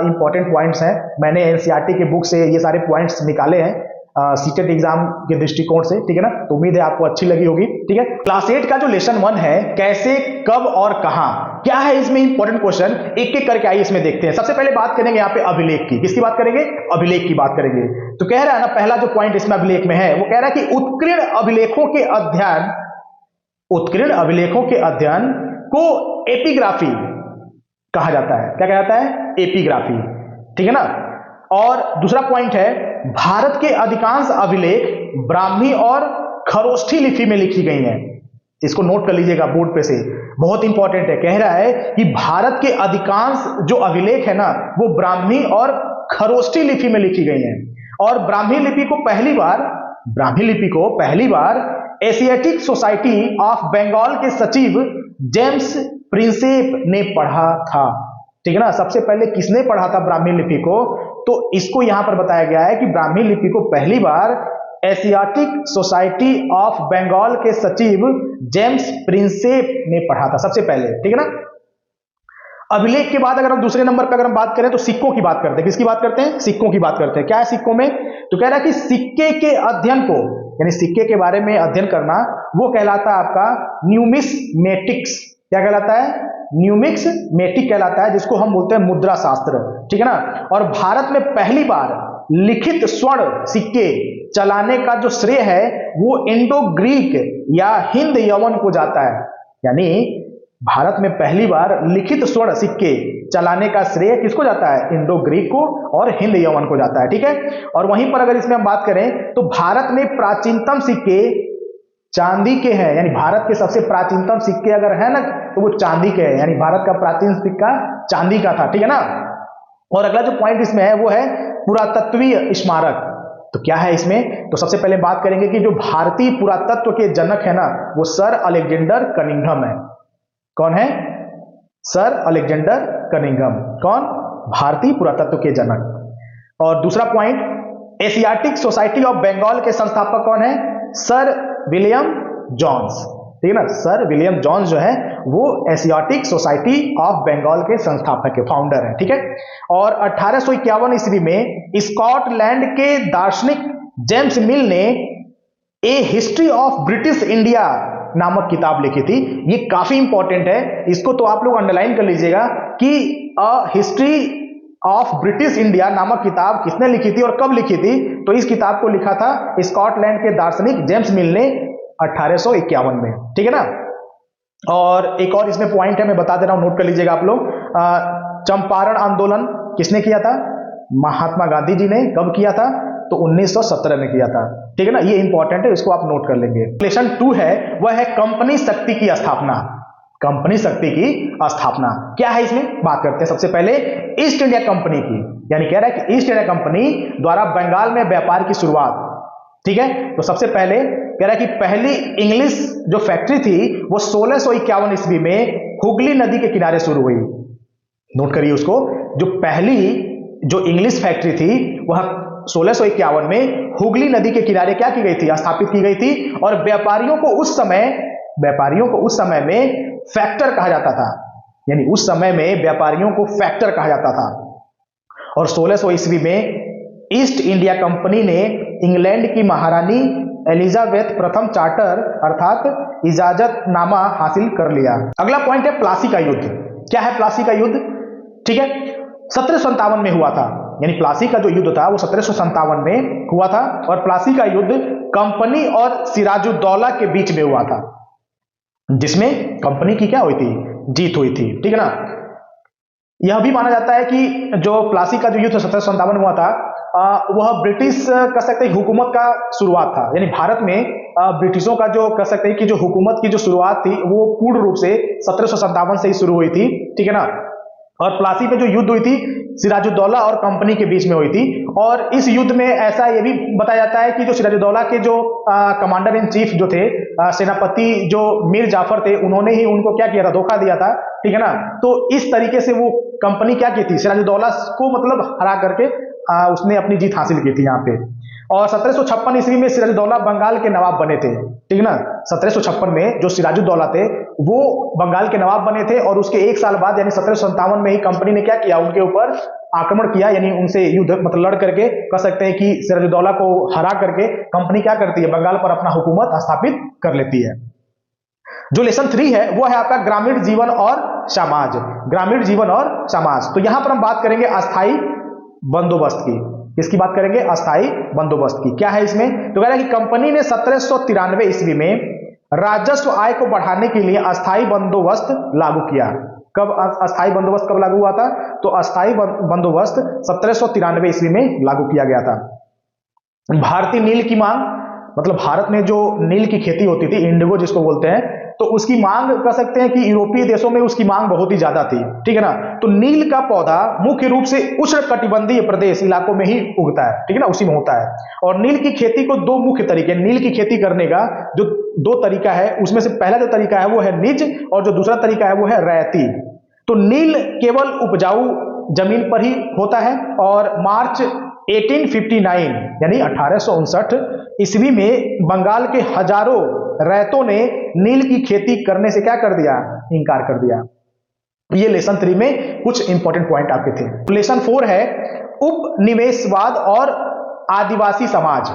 इंपॉर्टेंट पॉइंट्स हैं। मैंने एनसीईआरटी के बुक से ये सारे पॉइंट्स निकाले हैं सीटेट एग्जाम के दृष्टिकोण से, ठीक है ना। तो उम्मीद है आपको अच्छी लगी होगी, ठीक है। क्लास 8 का जो लेसन 1 है, कैसे, कब और कहां, क्या है इसमें इंपॉर्टेंट क्वेश्चन, एक एक करके आइए इसमें देखते हैं। सबसे पहले बात करेंगे यहाँ पे अभिलेख की, किसकी बात करेंगे, अभिलेख की बात करेंगे। तो कह रहा है ना, पहला जो पॉइंट इसमें अभिलेख में है वो कह रहा है कि उत्कीर्ण अभिलेखों के अध्ययन को एपिग्राफी कहा जाता है। क्या कहा जाता है, एपिग्राफी, ठीक है ना। और दूसरा पॉइंट है, भारत के अधिकांश अभिलेख ब्राह्मी और खरोष्ठी लिपि में लिखी गई हैं। इसको नोट कर लीजिएगा बोर्ड पे से, बहुत इंपॉर्टेंट है। कह रहा है कि भारत के अधिकांश जो अभिलेख है ना वो ब्राह्मी और खरोष्ठी लिपि में लिखी गई हैं। और ब्राह्मी लिपि को पहली बार एशियाटिक सोसाइटी ऑफ बंगाल के सचिव जेम्स प्रिंसेप ने पढ़ा था, ठीक है ना। सबसे पहले किसने पढ़ा था ब्राह्मी लिपि को, तो इसको यहां पर बताया गया है कि ब्राह्मी लिपि को पहली बार एशियाटिक सोसाइटी ऑफ बंगाल के सचिव जेम्स प्रिंसेप ने पढ़ा था सबसे पहले, ठीक है ना। अभिलेख के बाद अगर हम दूसरे नंबर पर अगर हम बात करें तो सिक्कों की बात करते हैं। किसकी बात करते हैं, सिक्कों की बात करते हैं। क्या है सिक्कों में, तो कह रहा है कि सिक्के के अध्ययन को, यानी सिक्के के बारे में अध्ययन करना, वो कहलाता है आपका न्यूमिस्मेटिक्स। क्या कहलाता है, न्यूमिस्मेटिक कहलाता है, जिसको हम बोलते हैं मुद्रा शास्त्र, ठीक है ना। और भारत में पहली बार लिखित स्वर्ण सिक्के चलाने का जो श्रेय है वो इंडो ग्रीक या हिंद यवन को जाता है। यानी भारत में पहली बार लिखित स्वर्ण सिक्के चलाने का श्रेय किसको जाता है, इंडो ग्रीक को और हिंद यवन को जाता है, ठीक है। और वहीं पर अगर इसमें हम बात करें तो भारत में प्राचीनतम सिक्के चांदी के हैं, यानी भारत के सबसे प्राचीनतम सिक्के अगर है ना तो वो चांदी के हैं, यानी भारत का प्राचीन सिक्का चांदी का था, ठीक है ना। और अगला जो पॉइंट इसमें है वो है पुरातत्वीय स्मारक। तो क्या है इसमें, तो सबसे पहले बात करेंगे कि जो भारतीय पुरातत्व के जनक है ना वो सर अलेक्जेंडर कनिंघम है। कौन है, सर अलेक्जेंडर कनिंघम, कौन, भारतीय पुरातत्व के जनक। और दूसरा point, Asiatic Society of Bengal के संस्थापक कौन है, सर विलियम जॉन्स। ठीक है ना। सर विलियम जॉन्स जो है वो एशियाटिक सोसाइटी ऑफ बंगाल के संस्थापक है, फाउंडर है, ठीक है। और 1851 ईस्वी में स्कॉटलैंड के दार्शनिक जेम्स मिल ने ए हिस्ट्री ऑफ ब्रिटिश इंडिया नामक किताब लिखी थी। ये काफी इंपॉर्टेंट है, इसको तो आप लोग अंडरलाइन कर लीजिएगा कि a history of British India नामक किताब किसने लिखी थी और कब लिखी थी। तो इस किताब को लिखा था स्कॉटलैंड के दार्शनिक जेम्स मिल ने 1851 में, ठीक है ना। और एक और इसमें पॉइंट है, मैं बता दे रहा हूं, नोट कर लीजिएगा आप लोग। चंपारण आंदोलन किसने किया था? महात्मा गांधी जी ने। कब किया था? तो 1917 में किया था, ठीक है ना। ये इंपॉर्टेंट है, इसको आप नोट कर लेंगे। लेसन 2 है वह है कंपनी शक्ति की स्थापना। कंपनी शक्ति की स्थापना क्या है, इसमें बात करते हैं। सबसे पहले ईस्ट इंडिया कंपनी की, यानी कह रहा है कि ईस्ट इंडिया कंपनी द्वारा बंगाल में व्यापार की शुरुआत, ठीक है। तो सबसे पहले कह रहा है कि पहली इंग्लिश जो फैक्ट्री थी वो 1651 ईस्वी में हुगली नदी के किनारे शुरू हुई। नोट करिए उसको, जो पहली जो इंग्लिश फैक्ट्री थी वह 1651 में हुगली नदी के किनारे क्या की गई थी? स्थापित की गई थी। और व्यापारियों को उस समय में फैक्टर कहा जाता था, यानी उस समय में व्यापारियों को फैक्टर कहा जाता था। और 1600 ईस्वी में ईस्ट इंडिया कंपनी ने इंग्लैंड की महारानी एलिजाबेथ प्रथम चार्टर अर्थात इजाजतनामा हासिल कर लिया। अगला पॉइंट है प्लासी का युद्ध। क्या है प्लासी का युद्ध? ठीक है, 1757 में हुआ था, यानी प्लासी का जो युद्ध था वो 1757 में हुआ था। और प्लासी का युद्ध कंपनी और सिराजुद्दौला के बीच में हुआ था, जिसमें कंपनी की क्या हुई थी? जीत हुई थी, ठीक है ना। यह भी माना जाता है कि जो प्लासी का जो युद्ध 1757 में हुआ था वह ब्रिटिश कह सकते हैं हुकूमत का शुरुआत था, यानी भारत में ब्रिटिशों का जो कह सकते हैं कि जो हुकूमत की जो शुरुआत थी वो पूर्ण रूप से 1757 से ही शुरू हुई थी, ठीक है ना। और प्लासी पे जो युद्ध हुई थी सिराजुद्दौला और कंपनी के बीच में हुई थी। और इस युद्ध में ऐसा ये भी बताया जाता है कि जो सिराजुद्दौला के जो कमांडर इन चीफ जो थे, सेनापति जो मीर जाफर थे, उन्होंने ही उनको क्या किया था? धोखा दिया था, ठीक है ना। तो इस तरीके से वो कंपनी क्या की थी? सिराजुद्दौला को मतलब हरा करके उसने अपनी जीत हासिल की थी यहाँ पे। और 1756 ईस्वी में सिराजुद्दौला बंगाल के नवाब बने थे, ठीक है ना। 1756 में जो सिराजुद्दौला थे वो बंगाल के नवाब बने थे। और उसके एक साल बाद यानी 1757 में ही कंपनी ने क्या किया? उनके ऊपर आक्रमण किया, यानी उनसे युद्ध मतलब लड़ करके कह सकते हैं कि सिराजुद्दौला को हरा करके कंपनी क्या करती है? बंगाल पर अपना हुकूमत स्थापित कर लेती है। जो लेसन 3 है वो है आपका ग्रामीण जीवन और समाज। ग्रामीण जीवन और समाज, तो यहां पर हम बात करेंगे अस्थाई बंदोबस्त की। किसकी बात करेंगे? अस्थाई बंदोबस्त की। क्या है इसमें? तो कह रहा है कि कंपनी ने 1793 ईस्वी में राजस्व आय को बढ़ाने के लिए अस्थाई बंदोबस्त लागू किया। कब अस्थाई बंदोबस्त कब लागू हुआ था? तो अस्थाई बंदोबस्त 1793 ईस्वी में लागू किया गया था। भारतीय नील की मांग, मतलब भारत में जो नील की खेती होती थी, इंडिगो जिसको बोलते हैं, तो उसकी मांग कह सकते हैं कि यूरोपीय देशों में उसकी मांग बहुत ही ज्यादा थी, ठीक है ना। तो नील का पौधा मुख्य रूप से उष्णकटिबंधीय प्रदेश इलाकों में ही उगता है, ठीक है ना, उसी में होता है। और नील की खेती को दो मुख्य तरीके, नील की खेती करने का जो दो तरीका है, उसमें से पहला जो तरीका है वो है निज, और जो दूसरा तरीका है वो है रैयती। तो नील केवल उपजाऊ जमीन पर ही होता है। और मार्च 1859 यानी 1859 ईस्वी में बंगाल के हजारों रैयतों ने नील की खेती करने से क्या कर दिया? इनकार कर दिया। ये लेसन 3 में कुछ इंपॉर्टेंट पॉइंट आपके थे। लेसन 4 है उपनिवेशवाद और आदिवासी समाज।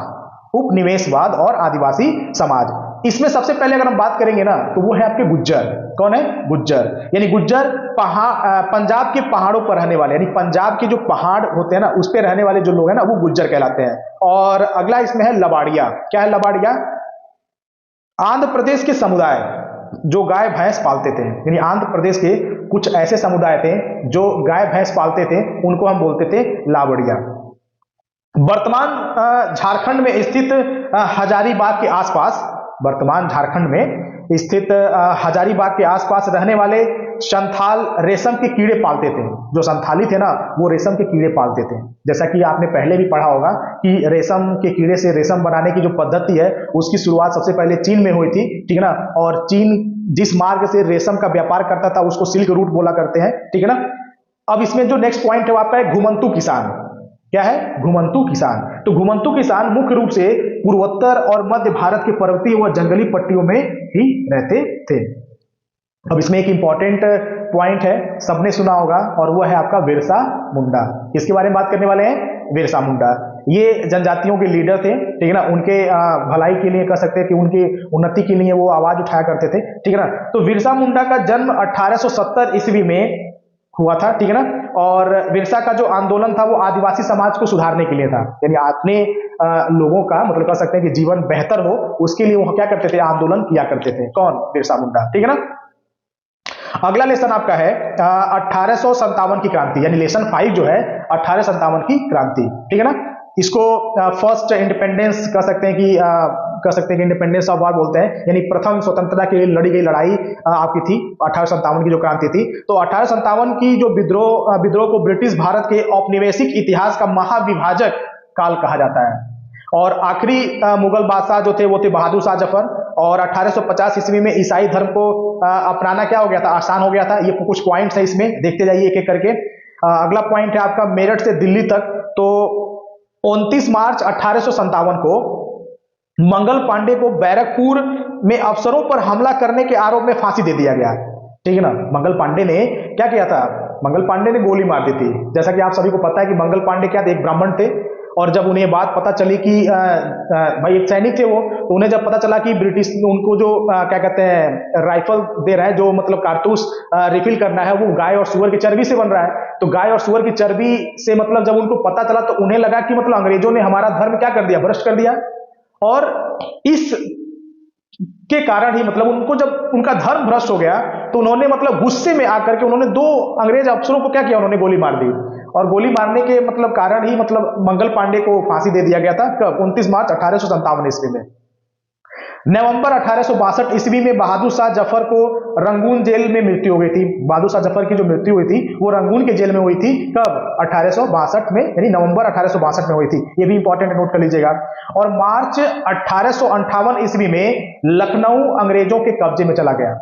उपनिवेशवाद और आदिवासी समाज, इसमें सबसे पहले अगर हम बात करेंगे ना तो वो है आपके गुज्जर। कौन है? गुज्जर, यानी गुज्जर पंजाब के पहाड़ों पर रहने वाले, यानी पंजाब के जो पहाड़ होते हैं ना उस पे रहने वाले जो लोग हैं ना वो गुज्जर कहलाते हैं। और अगला इसमें है लबाड़िया। क्या है लबाड़िया? आंध्र प्रदेश के समुदाय जो गाय भैंस पालते थे, यानी आंध्र प्रदेश के कुछ ऐसे समुदाय थे जो गाय भैंस पालते थे, उनको हम बोलते थे लावड़िया। वर्तमान झारखंड में स्थित हजारीबाग के आसपास, वर्तमान झारखंड में स्थित हजारीबाग के आसपास रहने वाले संथाल रेशम के कीड़े पालते थे। जो संथाली थे ना वो रेशम के कीड़े पालते थे। जैसा कि आपने पहले भी पढ़ा होगा कि रेशम के कीड़े से रेशम बनाने की जो पद्धति है उसकी शुरुआत सबसे पहले चीन में हुई थी, ठीक है ना। और चीन जिस मार्ग से रेशम का व्यापार करता था उसको सिल्क रूट बोला करते हैं, ठीक है ना। अब इसमें जो नेक्स्ट पॉइंट है वो आपका है घुमंतू किसान। क्या है? घुमंतू किसान। तो घुमंतु किसान मुख्य रूप से पूर्वोत्तर और मध्य भारत के पर्वतीय व जंगली पट्टियों में ही रहते थे। अब इसमें एक इंपॉर्टेंट पॉइंट है, सबने सुना होगा, और वो है आपका बिरसा मुंडा। किसके बारे में बात करने वाले हैं? बिरसा मुंडा। ये जनजातियों के लीडर थे, ठीक है ना, उनके भलाई के लिए कह सकते हैं कि उनकी उन्नति के लिए वो आवाज उठाया करते थे, ठीक है ना। तो बिरसा मुंडा का जन्म 1870 ईस्वी में हुआ था, ठीक है ना। और बिरसा का जो आंदोलन था वो आदिवासी समाज को सुधारने के लिए था, यानी अपने लोगों का मतलब कह सकते हैं कि जीवन बेहतर हो, उसके लिए वो क्या करते थे? आंदोलन किया करते थे। कौन? बिरसा मुंडा, ठीक है ना। अगला लेसन आपका है 1857 की क्रांति, यानी लेसन 5 जो है 1857 की क्रांति, ठीक है ना। इसको फर्स्ट इंडिपेंडेंस कह सकते हैं कि इंडिपेंडेंस ऑफ वार बोलते हैं, यानी प्रथम स्वतंत्रता के लिए लड़ी गई लड़ाई आपकी थी 1857 की जो क्रांति थी। तो 1857 की जो विद्रोह को ब्रिटिश भारत के औपनिवेशिक इतिहास का महाविभाजक काल कहा जाता है। और आखिरी मुगल बादशाह जो थे वो थे बहादुर शाह जफर, और 1850 ईस्वी में ईसाई धर्म को अपनाना क्या हो गया था? आसान हो गया था। ये कुछ पॉइंट्स है, इसमें देखते जाइए एक एक करके। अगला पॉइंट है आपका मेरठ से दिल्ली तक। तो 29 मार्च 1857 को मंगल पांडे को बैरकपुर में अफसरों पर हमला करने के आरोप में फांसी दे दिया गया, ठीक है ना। मंगल पांडे ने क्या किया था? मंगल पांडे ने गोली मार दी थी। जैसा कि आप सभी को पता है कि मंगल पांडे क्या थे? एक ब्राह्मण थे, और जब उन्हें बात पता चली कि भाई एक सैनिक थे वो, तो उन्हें जब पता चला कि ब्रिटिश उनको जो क्या कहते हैं राइफल दे रहा है, जो मतलब कारतूस रिफिल करना है, वो गाय और सुअर की चर्बी से बन रहा है, तो गाय और सुअर की चर्बी से मतलब जब उनको पता चला तो उन्हें लगा कि मतलब अंग्रेजों ने हमारा धर्म क्या कर दिया? भ्रष्ट कर दिया। और इस के कारण ही मतलब उनको जब उनका धर्म भ्रष्ट हो गया तो उन्होंने मतलब गुस्से में आकर के उन्होंने 2 अंग्रेज अफसरों को क्या किया? उन्होंने गोली मार दी। और गोली मारने के मतलब कारण ही मतलब मंगल पांडे को फांसी दे दिया गया था। कब? 29 मार्च 1857 ईस्वी में। नवंबर 1862 ईस्वी में बहादुर शाह जफर को रंगून जेल में मृत्यु हो गई थी। बहादुर शाह जफर की जो मृत्यु हुई थी वो रंगून के जेल में हुई थी। कब? 1862 में, यानी नवंबर 1862 में हुई थी। ये भी इंपॉर्टेंट नोट कर लीजिएगा। और मार्च 1858 ईस्वी में लखनऊ अंग्रेजों के कब्जे में चला गया।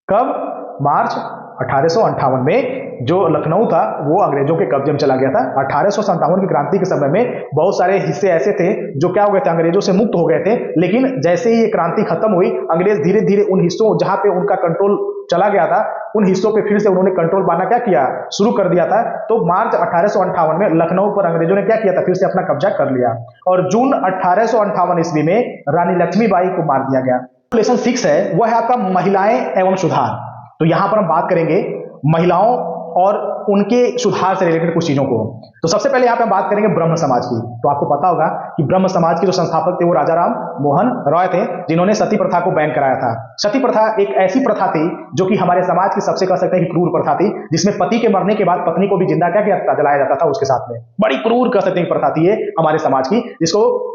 कब? मार्च 1858 में जो लखनऊ था वो अंग्रेजों के कब्जे में चला गया था। 1857 की क्रांति के समय में बहुत सारे हिस्से ऐसे थे जो क्या हो गए थे? अंग्रेजों से मुक्त हो गए थे। लेकिन जैसे ही ये क्रांति खत्म हुई, अंग्रेज धीरे धीरे उन हिस्सों जहां पे उनका कंट्रोल चला गया था, उन हिस्सों पे फिर से उन्होंने कंट्रोल पाना क्या किया? शुरू कर दिया था। तो मार्च 1858 में लखनऊ पर अंग्रेजों ने क्या किया था? फिर से अपना कब्जा कर लिया। और जून 1858 ईस्वी में रानी लक्ष्मीबाई को मार दिया गया। लेसन 6 है वह है आपका महिलाएं एवं सुधार। तो यहां पर हम बात करेंगे महिलाओं और उनके सुधार से रिलेटेड कुछ चीजों को। तो सबसे पहले यहां पे हम बात करेंगे ब्रह्म समाज की। तो आपको पता होगा कि ब्रह्म समाज के जो संस्थापक थे वो राजा राम मोहन रॉय थे, जिन्होंने सती प्रथा को बैन कराया था। सती प्रथा एक ऐसी प्रथा थी जो कि हमारे समाज की सबसे कह सकते हैं कि क्रूर प्रथा थी, जिसमें पति के मरने के बाद पत्नी को भी जिंदा क्या किया जाता? जलाया जाता था उसके साथ में। बड़ी क्रूर कह सकते हैं प्रथा थी ये हमारे समाज की, जिसको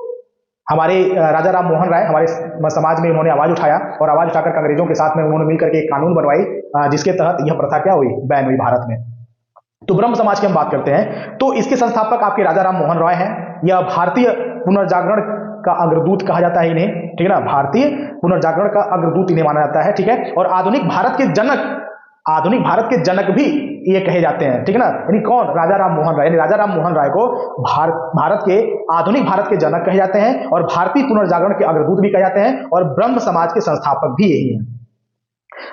हमारे राजा राम मोहन राय हमारे समाज में उन्होंने आवाज उठाया, और आवाज उठाकर अंग्रेजों के साथ में उन्होंने मिलकर के एक कानून बनवाई, जिसके तहत यह प्रथा क्या हुई? बैन हुई भारत में। तो ब्रह्म समाज की हम बात करते हैं तो इसके संस्थापक आपके राजा राम मोहन रॉय हैं। यह भारतीय पुनर्जागरण का अग्रदूत कहा जाता है इन्हें, ठीक है ना। भारतीय पुनर्जागरण का अग्रदूत इन्हें माना जाता है, ठीक है। और आधुनिक भारत के जनक भी ये कहे जाते हैं, ठीक है ना। यानी कौन? राजा राम मोहन राय। यानी राजा राम मोहन राय को आधुनिक भारत के जनक कहे जाते हैं, और भारतीय पुनर्जागरण के अग्रदूत भी कहे जाते हैं, और ब्रह्म समाज के संस्थापक भी यही हैं।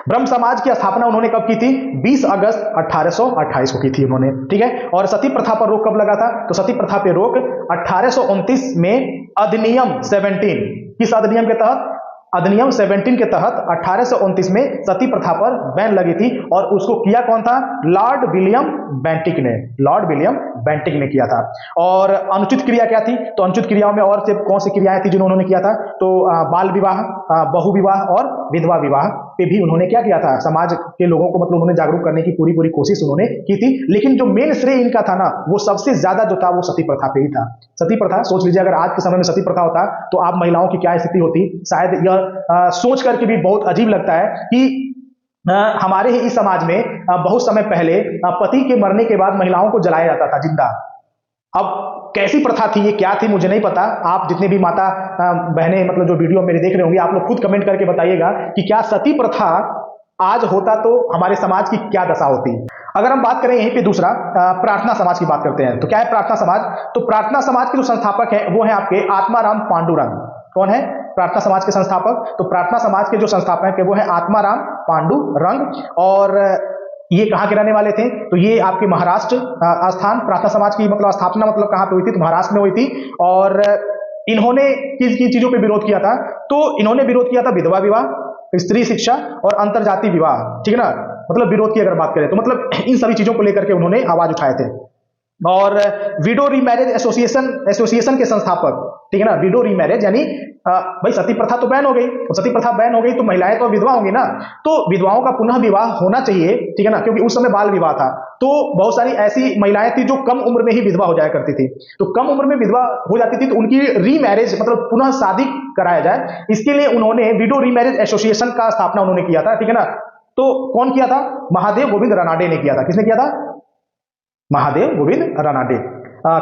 ब्रह्म समाज की स्थापना उन्होंने कब की थी? 20 अगस्त 1828 को की थी उन्होंने, ठीक है। और सती प्रथा पर रोक कब लगा था? तो सती प्रथा पर रोक 1829 में अधिनियम 17, किस अधिनियम के तहत? अधिनियम 17 के तहत 1829 में सती प्रथा पर बैन लगी थी, और उसको किया कौन था? लॉर्ड विलियम बेंटिक ने किया था। और अनुचित क्रिया क्या थी? तो अनुचित क्रियाओं में और से कौन सी क्रियाएं थी जिन्होंने किया था? तो बाल विवाह, बहु विवाह और विधवा विवाह पे भी उन्होंने क्या किया था? समाज के लोगों को मतलब उन्होंने जागरूक करने की पूरी कोशिश उन्होंने की थी। लेकिन जो मेन श्रेय इनका था ना, वो सबसे ज्यादा जो था वो सती प्रथा पे ही था। सती प्रथा, सोच लीजिए अगर आज के समय में सती प्रथा होता तो आप महिलाओं की क्या स्थिति होती? शायद यह सोच करके भी बहुत अजीब लगता है कि हमारे ही इस समाज में बहुत समय पहले पति के मरने के बाद महिलाओं को जलाया जाता था जिंदा। अब कैसी प्रथा थी, ये क्या थी, मुझे नहीं पता। आप जितने भी माता बहनें मतलब जो वीडियो मेरे देख रहे होंगे, आप लोग खुद कमेंट करके बताइएगा कि क्या सती प्रथा आज होता तो हमारे समाज की क्या दशा होती। अगर हम बात करें यहीं पे दूसरा प्रार्थना समाज की बात करते हैं, तो क्या है प्रार्थना समाज? तो प्रार्थना समाज के जो संस्थापक है वो है आपके आत्माराम पांडुरंग। कौन है प्रार्थना समाज के संस्थापक? तो प्रार्थना समाज के जो संस्थापक है वो है आत्माराम पांडुरंग। और ये कहाँ के रहने वाले थे? तो ये आपके महाराष्ट्र स्थान प्रार्थना समाज की मतलब स्थापना मतलब कहाँ पे हुई थी? तो महाराष्ट्र में हुई थी। और इन्होंने किन किन चीजों पे विरोध किया था? तो इन्होंने विरोध किया था विधवा विवाह, स्त्री शिक्षा और अंतरजातीय विवाह, ठीक है ना। मतलब विरोध की अगर बात करें तो मतलब इन सभी चीजों को लेकर के उन्होंने आवाज उठाए थे। और विडो रीमैरिज एसोसिएशन के संस्थापक, ठीक है ना। विडो रीमैरिज यानी भाई सती प्रथा तो बैन हो गई, तो सती प्रथा बैन हो गई तो महिलाएं तो विधवा होंगी ना, तो विधवाओं का पुनः विवाह होना चाहिए, ठीक है ना, क्योंकि उस समय बाल विवाह था। तो बहुत सारी ऐसी महिलाएं थी जो कम उम्र में ही विधवा हो जाया करती थी, तो कम उम्र में विधवा हो जाती थी तो उनकी रीमैरिज मतलब पुनः शादी कराया जाए, इसके लिए उन्होंने विडो रीमैरिज एसोसिएशन का स्थापना उन्होंने किया था, ठीक है ना। तो कौन किया था? महादेव गोविंद रानाडे ने किया था। किसने किया था? महादेव गोविंद रानाडे।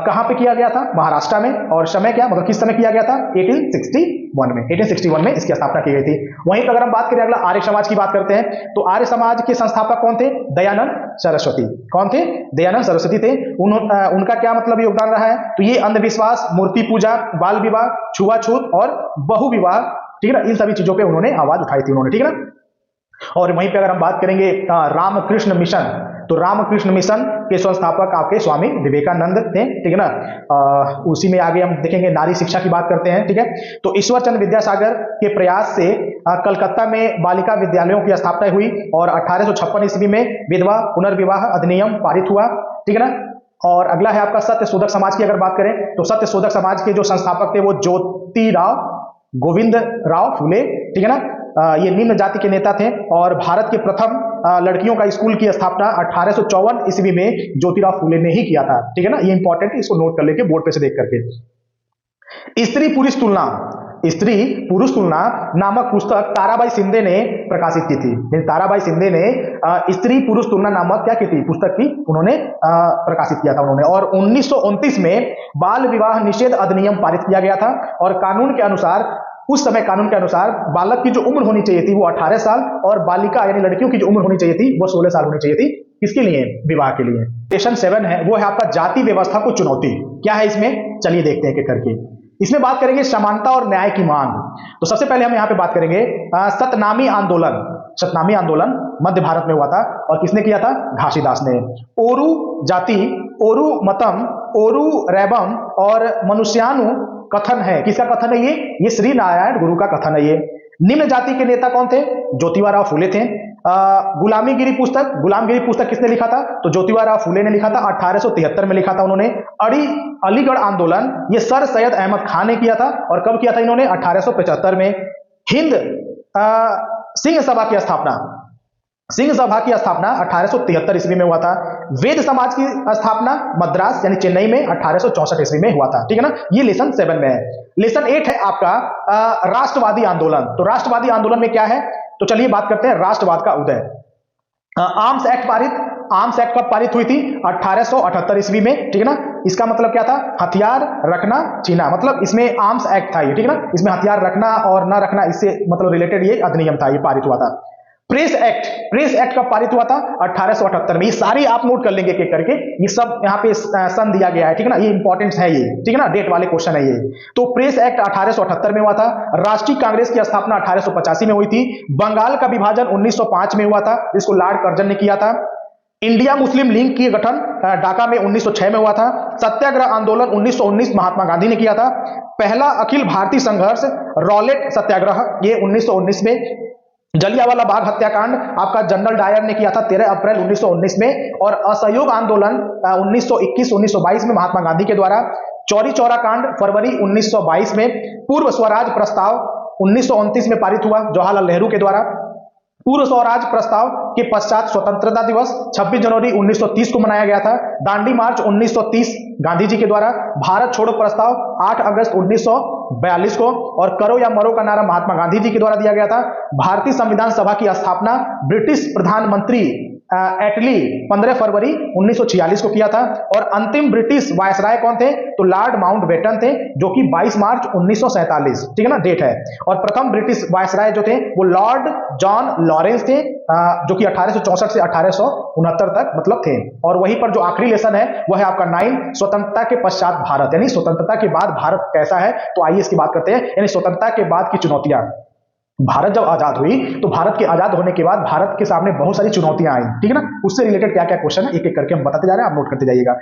कहां पे किया गया था? महाराष्ट्र में। और समय क्या मतलब किस समय किया गया था? 1861 में इसकी स्थापना की गई थी। वहीं पर अगर हम बात करें अगला आर्य समाज की बात करते हैं, तो आर्य समाज के संस्थापक कौन थे? दयानंद सरस्वती। कौन थे? दयानंद सरस्वती थे। उनका क्या मतलब योगदान रहा है? तो ये अंधविश्वास, मूर्ति पूजा, बाल विवाह, छुआछूत और बहु विवाह, ठीक है ना, इन सभी चीजों पर उन्होंने आवाज उठाई थी उन्होंने, ठीक है ना। और वहीं पे अगर हम बात करेंगे रामकृष्ण मिशन, तो रामकृष्ण मिशन के संस्थापक आपके स्वामी विवेकानंद थे, ठीक है ना। उसी में आगे हम देखेंगे नारी शिक्षा की बात करते हैं, ठीक है। तो ईश्वर चंद्र विद्यासागर के प्रयास से कलकत्ता में बालिका विद्यालयों की स्थापना हुई और 1856 ईस्वी में विधवा पुनर्विवाह अधिनियम पारित हुआ, ठीक है ना। और अगला है आपका सत्य शोधक समाज की अगर बात करें, तो सत्य शोधक समाज के जो संस्थापक थे वो ज्योतिराव गोविंद राव फुले, ठीक है ना। ये निम्न जाति के नेता थे और भारत के प्रथम लड़कियों का स्कूल की स्थापना 1854 ईस्वी में ज्योतिराव फुले ने ही किया था, ठीक है ना। ये इंपॉर्टेंट है, इसको नोट कर लेके बोर्ड पे से देख करके। स्त्री पुरुष तुलना नामक पुस्तक ताराबाई शिंदे ने प्रकाशित की थी। ताराबाई शिंदे ने स्त्री पुरुष तुलना नामक क्या की थी? पुस्तक की उन्होंने प्रकाशित किया था उन्होंने। और 1929 में बाल विवाह निषेध अधिनियम पारित किया गया था और कानून के अनुसार उस समय कानून के अनुसार बालक की जो उम्र होनी चाहिए थी वो 18 साल और बालिका यानी लड़कियों की जो उम्र होनी चाहिए थी वो 16 साल होनी चाहिए थी। किसके लिए? विवाह के लिए। सेक्शन 7 है वो है आपका जाति व्यवस्था को चुनौती। क्या है इसमें? चलिए देखते हैं करके। इसमें बात करेंगे समानता और न्याय की मांग। तो सबसे पहले हम यहाँ पे बात करेंगे सतनामी आंदोलन। सतनामी आंदोलन मध्य भारत में हुआ था और किसने किया था? घासीदास ने। ओरू जाति, ओरू मतम, ओरू रैबम और मनुष्यानु कथन है। किसका कथन है ये श्री नारायण गुरु का कथन है ये। निम्न जाति के नेता कौन थे? ज्योतिबा राव फुले थे। गुलामगिरी पुस्तक किसने लिखा था? तो ज्योतिबा राव फुले ने लिखा था, 1873 में लिखा था उन्होंने। अलीगढ़ आंदोलन ये सर सैयद अहमद खान ने किया था और कब किया था इन्होंने? 1875 में। हिंद सिंह सभा की स्थापना 1873 ईस्वी में हुआ था। वेद समाज की स्थापना मद्रास यानी चेन्नई में 1864 ईस्वी में हुआ था, ठीक है ना। ये लेसन 7 में है। लेसन 8 है आपका राष्ट्रवादी आंदोलन। तो राष्ट्रवादी आंदोलन में क्या है? तो चलिए बात करते हैं राष्ट्रवाद का उदय। आर्म्स एक्ट कब पारित हुई थी? 1878 ईस्वी में, ठीक है ना। इसका मतलब क्या था? हथियार रखना छीना, मतलब इसमें आर्म्स एक्ट था ये, ठीक है ना। इसमें हथियार रखना और ना रखना इससे मतलब रिलेटेड ये अधिनियम था, ये पारित हुआ था। प्रेस एक्ट कब पारित हुआ था? 1878 में। ये सारी आप नोट कर लेंगे एक करके, ये सब यहाँ पे सन दिया गया है, ठीक है ना। ये इंपॉर्टेंट है ये, ठीक है ना, डेट वाले क्वेश्चन है ये। तो प्रेस एक्ट 1878 में हुआ था। राष्ट्रीय कांग्रेस की स्थापना 1885 में हुई थी। बंगाल का विभाजन 1905 में हुआ था, इसको लॉर्ड कर्जन ने किया था। इंडिया मुस्लिम लीग की गठन ढाका में 1906 में हुआ था। सत्याग्रह आंदोलन 1919 महात्मा गांधी ने किया था। पहला अखिल भारतीय संघर्ष रॉलेट सत्याग्रह ये 1919 में। जलियांवाला बाग हत्याकांड आपका जनरल डायर ने किया था 13 अप्रैल 1919 में। और असहयोग आंदोलन 1921-1922 में महात्मा गांधी के द्वारा। चौरी चौरा कांड फरवरी 1922 में। पूर्व स्वराज प्रस्ताव 1929 में पारित हुआ जवाहरलाल नेहरू के द्वारा। पूर्व स्वराज प्रस्ताव के पश्चात स्वतंत्रता दिवस 26 जनवरी 1930 को मनाया गया था। दांडी मार्च 1930 गांधी जी के द्वारा। भारत छोड़ो प्रस्ताव 8 अगस्त 1942 को। और करो या मरो का नारा महात्मा गांधी जी के द्वारा दिया गया था। भारतीय संविधान सभा की स्थापना ब्रिटिश प्रधानमंत्री एटली 15 फरवरी 1946 को किया था। और अंतिम ब्रिटिश वायसराय कौन थे? तो लॉर्ड माउंटबेटन थे, जो कि 22 मार्च 1947, ठीक है ना, डेट है। और प्रथम ब्रिटिश वायसराय जो थे वो लॉर्ड जॉन लॉरेंस थे, जो कि 1864 से 1869 तक मतलब थे। और वहीं पर जो आखिरी लेसन है वह है आपका 9, स्वतंत्रता के पश्चात भारत, यानी स्वतंत्रता के बाद भारत कैसा है। तो आइए इसकी बात करते हैं, यानी स्वतंत्रता के बाद की चुनौतियां। भारत जब आजाद हुई तो भारत के आजाद होने के बाद भारत के सामने बहुत सारी चुनौतियां आई, ठीक है ना। उससे रिलेटेड क्या क्या क्वेश्चन है एक एक करके हम बताते जा रहे हैं, आप नोट करते जाइएगा।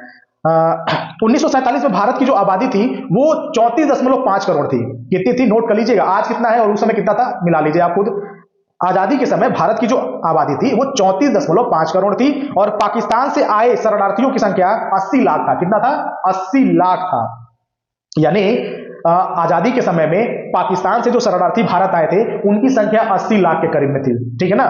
1947 में भारत की जो आबादी थी वो 34.5 करोड़ थी। कितनी थी? नोट कर लीजिएगा। आज कितना है और उस समय कितना था, मिला लीजिए आप खुद। आजादी के समय भारत की जो आबादी थी वो 34.5 करोड़ थी। और पाकिस्तान से आए शरणार्थियों की संख्या 80 लाख था। कितना था? 80 लाख था। यानी आजादी के समय में पाकिस्तान से जो शरणार्थी भारत आए थे उनकी संख्या 80 लाख के करीब में थी, ठीक है ना।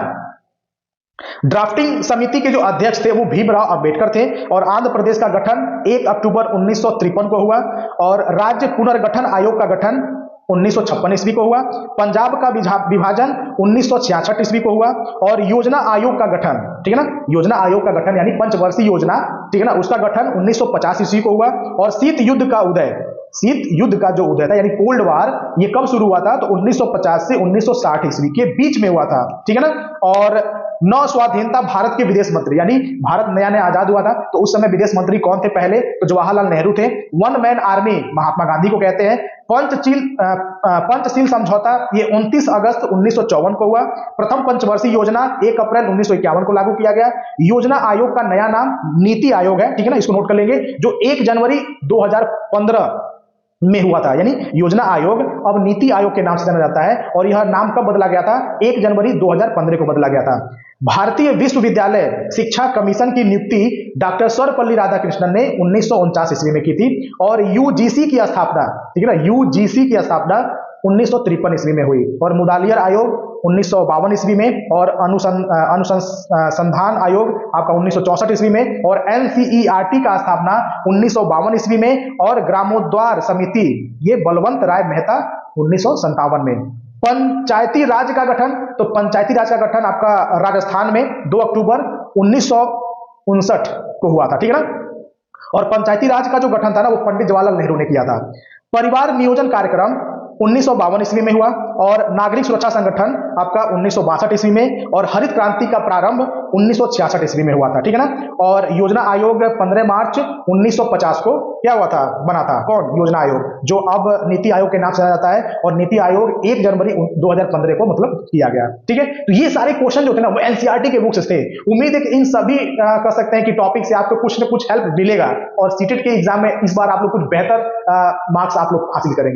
ड्राफ्टिंग समिति के जो अध्यक्ष थे वो भीमराव अंबेडकर थे। और आंध्र प्रदेश का गठन 1 अक्टूबर 1953 को हुआ। और राज्य पुनर्गठन आयोग का गठन 1956 ईस्वी को हुआ। पंजाब का विभाजन 1966 ईस्वी को हुआ। और योजना आयोग का गठन, ठीक है ना, योजना आयोग का गठन यानी पंचवर्षीय योजना, ठीक है ना, उसका गठन 1950 ईस्वी को हुआ। और शीत युद्ध का उदय, शीत युद्ध का जो उदय था यानी कोल्ड वार, ये कब शुरू हुआ था? तो 1950 से 1960 ईस्वी के बीच में हुआ था, ठीक है ना। और नौ स्वाधीनता भारत के विदेश मंत्री, यानी भारत नया नया आजाद हुआ था तो उस समय विदेश मंत्री कौन थे पहले? तो जवाहरलाल नेहरू थे। One man army Mahatma Gandhi को कहते हैं। पंचशील समझौता ये 29 अगस्त 1954 को हुआ। प्रथम पंचवर्षीय योजना 1 अप्रैल 1951 को लागू किया गया। योजना आयोग का नया नाम नीति आयोग है, ठीक है ना, इसको नोट कर लेंगे, जो 1 जनवरी 2015 में हुआ था। यानी योजना आयोग अब नीति आयोग के नाम से जाना जाता है। और यह नाम कब बदला गया था? 1 जनवरी 2015 को बदला गया था। भारतीय विश्वविद्यालय शिक्षा कमीशन की नियुक्ति डॉक्टर सर्वपल्ली राधाकृष्णन ने 1949 ईस्वी में की थी। और यूजीसी की स्थापना, ठीक है ना, यूजीसी की स्थापना 1953 ईस्वी में हुई। और मुदालियर आयोग 1952 ईस्वी में। और अनुसंधान आयोग आपका 1964 ईस्वी में। और एनसीईआरटी का स्थापना 1952 ईस्वी में। और ग्रामोद्धार समिति ये बलवंत राय मेहता 1957 में। पंचायती राज का गठन, तो पंचायती राज का गठन आपका राजस्थान में 2 अक्टूबर 1959 को हुआ था, ठीक है ना। और पंचायती राज का जो गठन था ना वो पंडित जवाहरलाल नेहरू ने किया था। परिवार नियोजन कार्यक्रम 1952 ईस्वी में हुआ। और नागरिक सुरक्षा संगठन आपका 1962 ईस्वी में। और हरित क्रांति का प्रारंभ 1966 ईस्वी में हुआ था, ठीक है ना। और योजना आयोग 15 मार्च 1950 को क्या हुआ था, बना था। कौन? योजना आयोग, जो अब नीति आयोग के नाम से जाना जाता है। और नीति आयोग 1 जनवरी 2015 को मतलब किया गया, ठीक है। तो ये सारे क्वेश्चन जो थे ना वो एनसीईआरटी के बुक्स थे। उम्मीद है कि इन सभी कह सकते हैं कि टॉपिक से आपको कुछ ना कुछ हेल्प मिलेगा। और सीटेट के एग्जाम में इस बार आप लोग कुछ बेहतर मार्क्स आप लोग हासिल करेंगे।